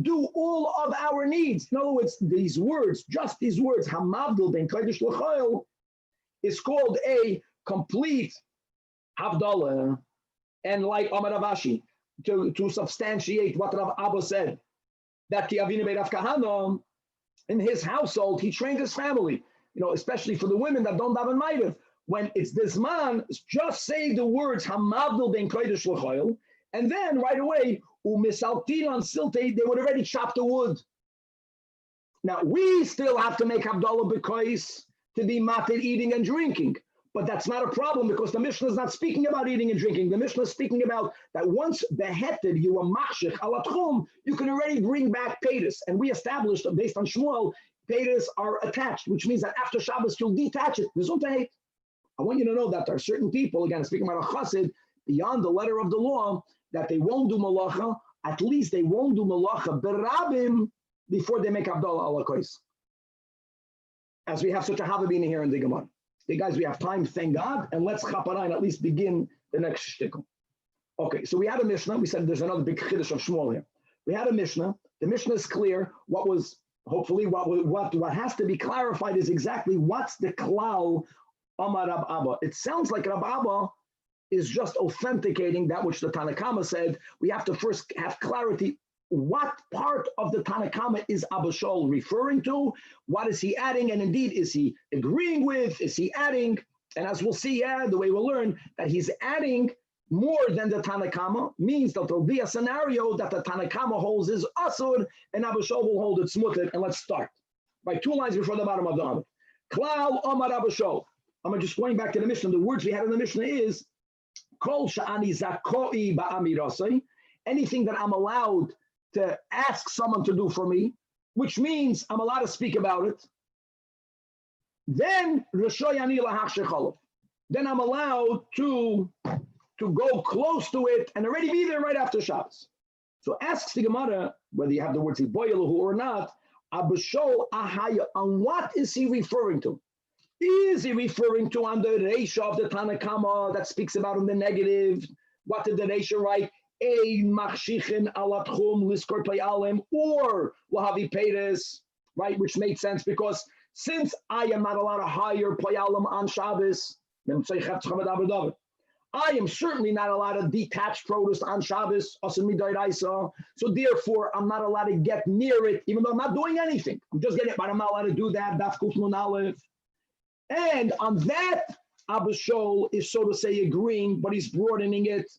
do all of our needs. In other words, these words, just these words, Hamavdil ben kodesh l'choil, is called a complete Havdalah. And like Amar Ravashi, to substantiate what Rav Abba said, that Ki Avinu Beirav Kahana, in his household, he trained his family, especially for the women that don't daven Maidav. When it's this man, just say the words Hamavdil ben kodesh l'choil, and then right away, u'misaltin on silte, they would already chop the wood. Now we still have to make Havdalah because to be matir eating and drinking. But that's not a problem because the Mishnah is not speaking about eating and drinking. The Mishnah is speaking about that once beheted, you are machshich alatchum, you can already bring back peiros. And we established, based on Shmuel, peiros are attached, which means that after Shabbos, you'll detach it. I want you to know that there are certain people, again, speaking about a chassid, beyond the letter of the law, that they won't do malacha, at least they won't do malacha berabim before they make Havdalah ala kois. As we have such a Havabina here in the Gemara. Hey guys, we have time, thank God, and let's chapara and at least begin the next shtickle. Okay, so we had a Mishnah. We said there's another big chiddush of Shmuel here. We had a Mishnah. The Mishnah is clear. What has to be clarified is exactly what's the klal Amar Rab Abba. It sounds like Rab Abba is just authenticating that which the Tanakama said. We have to first have clarity. What part of the Tanakama is Abba Shaul referring to? What is he adding? And indeed, is he agreeing with? Is he adding? And as we'll see, the way we'll learn, that he's adding more than the Tanakama, means that there'll be a scenario that the Tanakama holds is Asur, and Abba Shaul will hold its mutter. And let's start. By 2 lines before the bottom of the Amud. Klal Omar Abba Shaul. I'm just going back to the Mishnah. The words we had in the Mishnah is, Kol Sha'ani Zakoi Ba'amirasai. Anything that I'm allowed to ask someone to do for me, which means I'm allowed to speak about it. Then then I'm allowed to go close to it and already be there right after Shabbos. So asks the Gemara, whether you have the words Boyalahu or not, Abba Shaul Ahaya, on what is he referring to? Is he referring to on the Reisha of the Tanakama that speaks about in the negative? What did the Reisha write? Or Lahavi Peiros, right? Which made sense because since I am not allowed to hire Payalim on Shabbos, I am certainly not allowed to detach produce on Shabbos, so therefore I'm not allowed to get near it, even though I'm not doing anything. I'm just getting it, but I'm not allowed to do that. DAF Kuf Nun Aleph. And on that, Abba Shaul is so to say agreeing, but he's broadening it.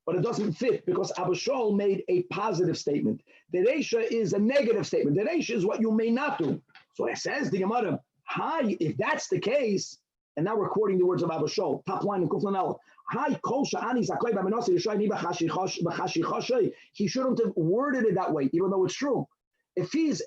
But it doesn't fit because Abba Shaul made a positive statement. The Reisha is a negative statement. The Reisha is what you may not do. So it says the Gemara, hi, if that's the case, and now we're quoting the words of Abba Shaul, top line in Kuflan Aleph, hi, kol sha'ani zakoi b'menasi yishayni b'chashi. He shouldn't have worded it that way, even though it's true. If he's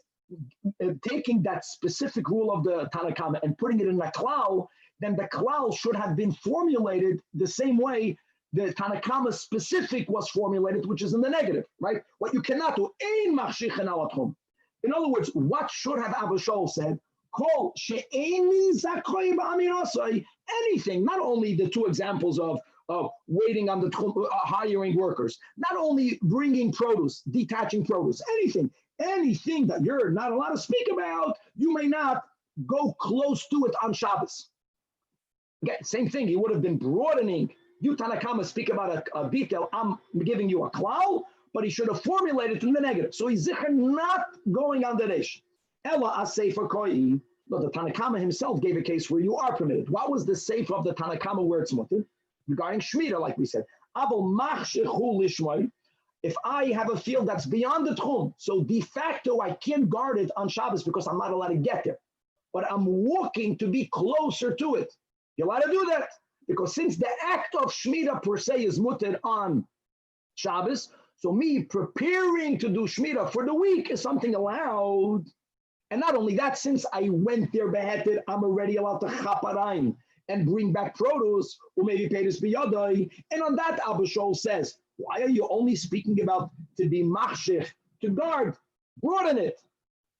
taking that specific rule of the Tanakama and putting it in a klal, then the klal should have been formulated the same way the Tanakama specific was formulated, which is in the negative, right? What you cannot do, in other words, what should have Abba Shaul said? Kol she'eni zakoi ba'amirasai. Anything, not only the 2 examples of waiting on the hiring workers, not only bringing produce, detaching produce, anything that you're not allowed to speak about, you may not go close to it on Shabbos. Okay, same thing, he would have been broadening. You Tanakama speak about a detail, I'm giving you a klal, but he should have formulated in the negative. So he's not going on the resh. Ella as-sefer koi. No, the Tanakama himself gave a case where you are permitted. What was the sefer of the Tanakama where it's mutter? Regarding Shemitah, like we said. If I have a field that's beyond the tchum, so de facto I can't guard it on Shabbos because I'm not allowed to get there. But I'm walking to be closer to it. You're allowed to do that. Because since the act of Shemitah per se is mutter on Shabbos, So me preparing to do Shemitah for the week is something allowed. And not only that, since I went there beheaded, I'm already allowed to chaparayim and bring back produce, or maybe pay this biyadai. And on that, Abba Shaul says, why are you only speaking about to be machshich, to guard? Broaden it.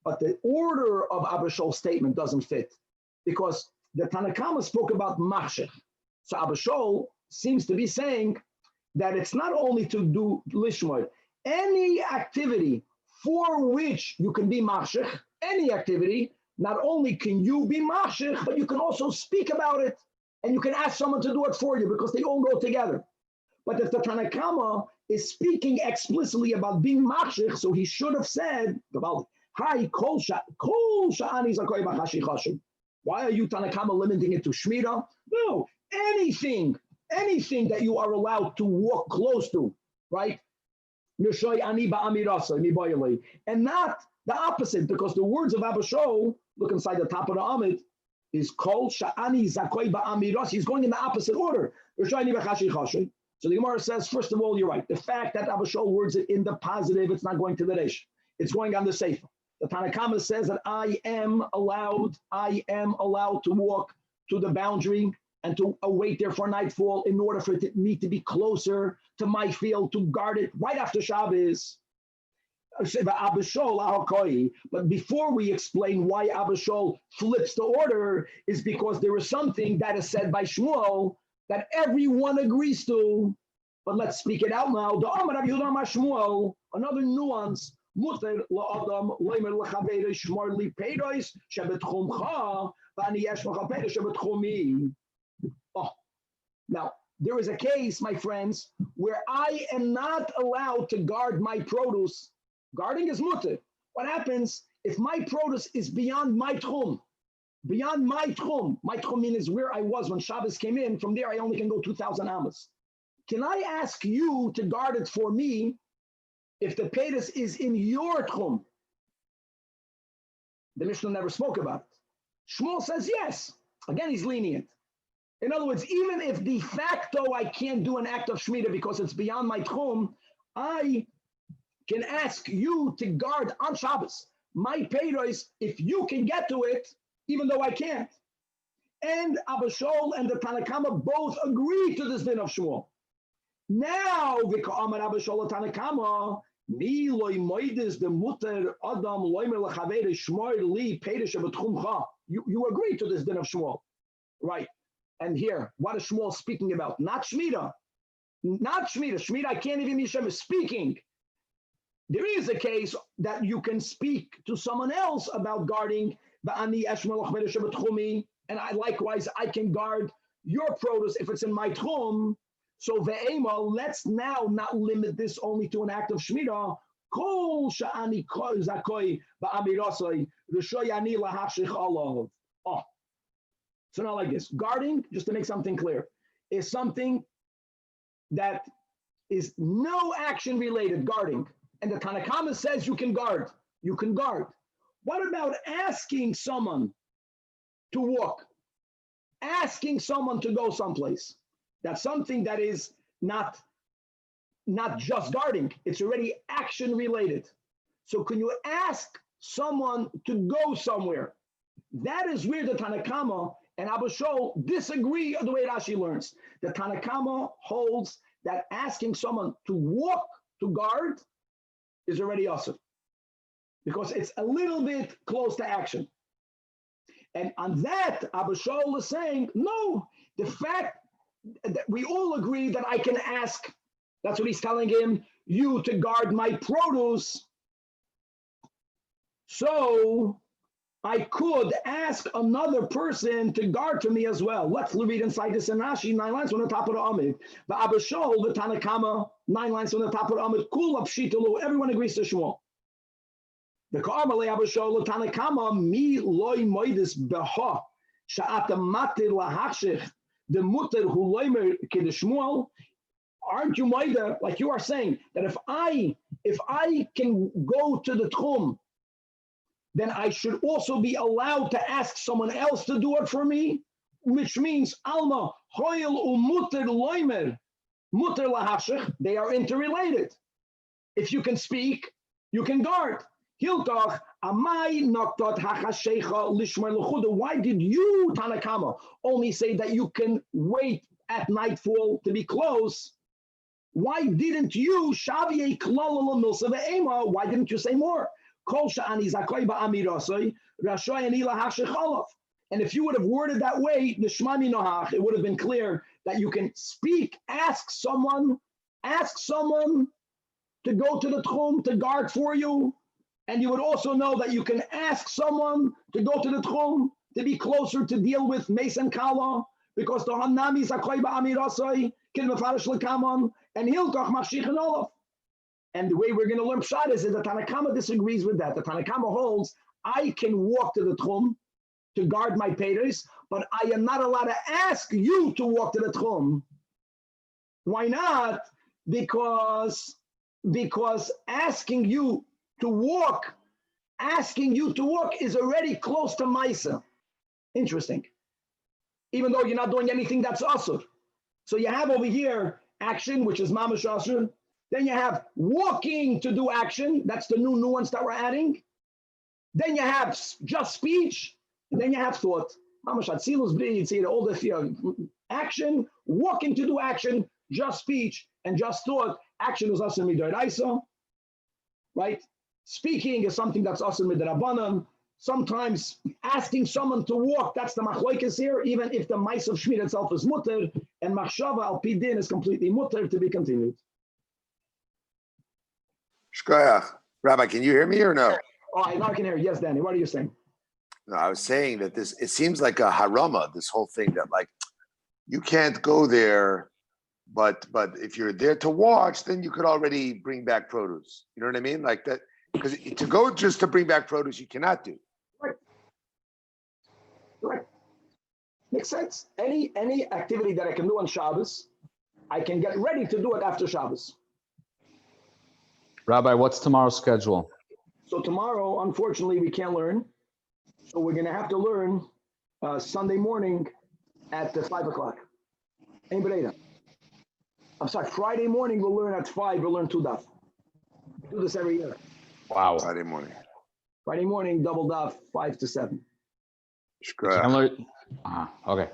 But the order of Abba Shaul's statement doesn't fit, because the Tanakama spoke about machshich. So Abba Shaul seems to be saying that it's not only to do lishmoy, any activity for which you can be machshich, any activity, not only can you be machshich, but you can also speak about it, and you can ask someone to do it for you, because they all go together. But if the Tanakama is speaking explicitly about being machshich, so he should have said, "Hi, kol sha'ani zakoi b'chashi chashuv." Why are you Tanakama limiting it to Shemitah? No, anything that you are allowed to walk close to, right? And not the opposite, because the words of Abba Shaul, look inside the top of the Amid, is kol sha'ani zakoi ba'amiras. He's going in the opposite order. So the Gemara says, first of all, you're right. The fact that Abba Shaul words it in the positive, it's not going to the Reish. It's going on the Sefer. The Tanakama says that I am allowed to walk to the boundary and to await there for nightfall in order for me to be closer to my field, to guard it right after Shabbos. But before we explain why Abba Shaul flips the order, is because there is something that is said by Shmuel that everyone agrees to. But let's speak it out now. Another nuance. Now, there is a case, my friends, where I am not allowed to guard my produce. Guarding is mutter. What happens if my produce is beyond my tchum? Beyond my tchum. My tchum means where I was when Shabbos came in. From there, I only can go 2,000 amas. Can I ask you to guard it for me if the peiros is in your tchum? The Mishnah never spoke about it. Shmuel says yes. Again, he's lenient. In other words, even if de facto I can't do an act of Shemitah because it's beyond my tchum, I can ask you to guard on Shabbos my peiros if you can get to it, even though I can't. And Abba Shaul and the Tanakama both agree to this din of Shmuel. Now, v'ka'amar Abba Shaul Tanakama, mi loy moides de muter adam loymer lechavere shmor li peiros shebetchumcha. You agree to this din of Shmuel, right? And here, what is Shmuel speaking about? Not Shemitah. Not Shemitah. Shemitah, I can't even be speaking. There is a case that you can speak to someone else about guarding, and likewise, I can guard your produce if it's in my tchum. So ve'ema, let's now not limit this only to an act of Shemitah. Kol sha'ani zakoi ba'amirasai r'shoyani lahashich alav. Oh. So now like this, guarding, just to make something clear, is something that is no action related, guarding. And the Tanakama says you can guard. You can guard. What about asking someone to walk? Asking someone to go someplace? That's something that is not just guarding. It's already action related. So can you ask someone to go somewhere? That is where the Tanakama and Abba Shaul disagree on the way Rashi learns. The Tanakama holds that asking someone to walk to guard is already awesome, because it's a little bit close to action. And on that, Abba Shaul is saying, no, the fact that we all agree that I can ask, that's what he's telling him, you to guard my produce. So I could ask another person to guard for me as well. Let's read inside this in Rashi, 9 lines on the top of the Amid. The Abba Shaul, the Tanakama, 9 lines on the top of the Amid. Kul Pshitalu. Everyone agrees to Shmuel. The Karmale Abba Shaul, the Tanakama, mi loy moidis beha sha'ata matir lahachshich the muter hu loymer kid Shmuel. Aren't you moida, like you are saying, that if I can go to the tchum, then I should also be allowed to ask someone else to do it for me, which means alma hoyel umuter loimer muter lahashich. They are interrelated. If you can speak, you can guard. Hiltach, amai noktot hachashecha lishmar lechuda. Why did you, Tanakama, only say that you can wait at nightfall to be close? Why didn't you, Shavye Klala Milsa Ve'ema, why didn't you say more? Kol sha'ani zakoi ba'amirasoi, rashoy anila hashecholov. And if you would have worded that way, nishmami nohach, it would have been clear that you can speak, ask someone to go to the tchum to guard for you. And you would also know that you can ask someone to go to the tchum to be closer to deal with Mason Kala, because the Hanami Zakoi Ba'amirasoi, Kin Mefarish Lekamon, and Hilkach Mashich and Olaf. And the way we're going to learn Pshat is that the Tanakama disagrees with that. The Tanakama holds, I can walk to the tchum to guard my payers, but I am not allowed to ask you to walk to the tchum. Why not? Because asking you to walk is already close to Maisa. Interesting. Even though you're not doing anything that's asur. So you have over here action, which is mamash asur. Then you have walking to do action. That's the new nuance that we're adding. Then you have just speech. And then you have thought. Mamash atzilus b'ri, see all the action, walking to do action, just speech, and just thought. Action is asur midoraisa, right? Speaking is something that's asur midrabanan. Sometimes asking someone to walk, that's the machloikes here, even if the mice of Shmir itself is mutter, and machshava al pidin is completely mutter, to be continued. Shkoyach. Rabbi, can you hear me or no? Oh, I now can hear. Yes, Danny, what are you saying? No, I was saying that it seems like a harama, this whole thing that like, you can't go there, but if you're there to watch, then you could already bring back produce. You know what I mean? Like that, because to go just to bring back produce, you cannot do. Right. Makes sense. Any activity that I can do on Shabbos, I can get ready to do it after Shabbos. Rabbi, what's tomorrow's schedule? So tomorrow, unfortunately, we can't learn. So we're going to have to learn Sunday morning at 5 o'clock. Anybody? I'm sorry, Friday morning we'll learn at 5. We'll learn 2 DAF. We do this every year. Wow. Friday morning. Friday morning, double DAF, 5 to 7. Shkoyach. Okay.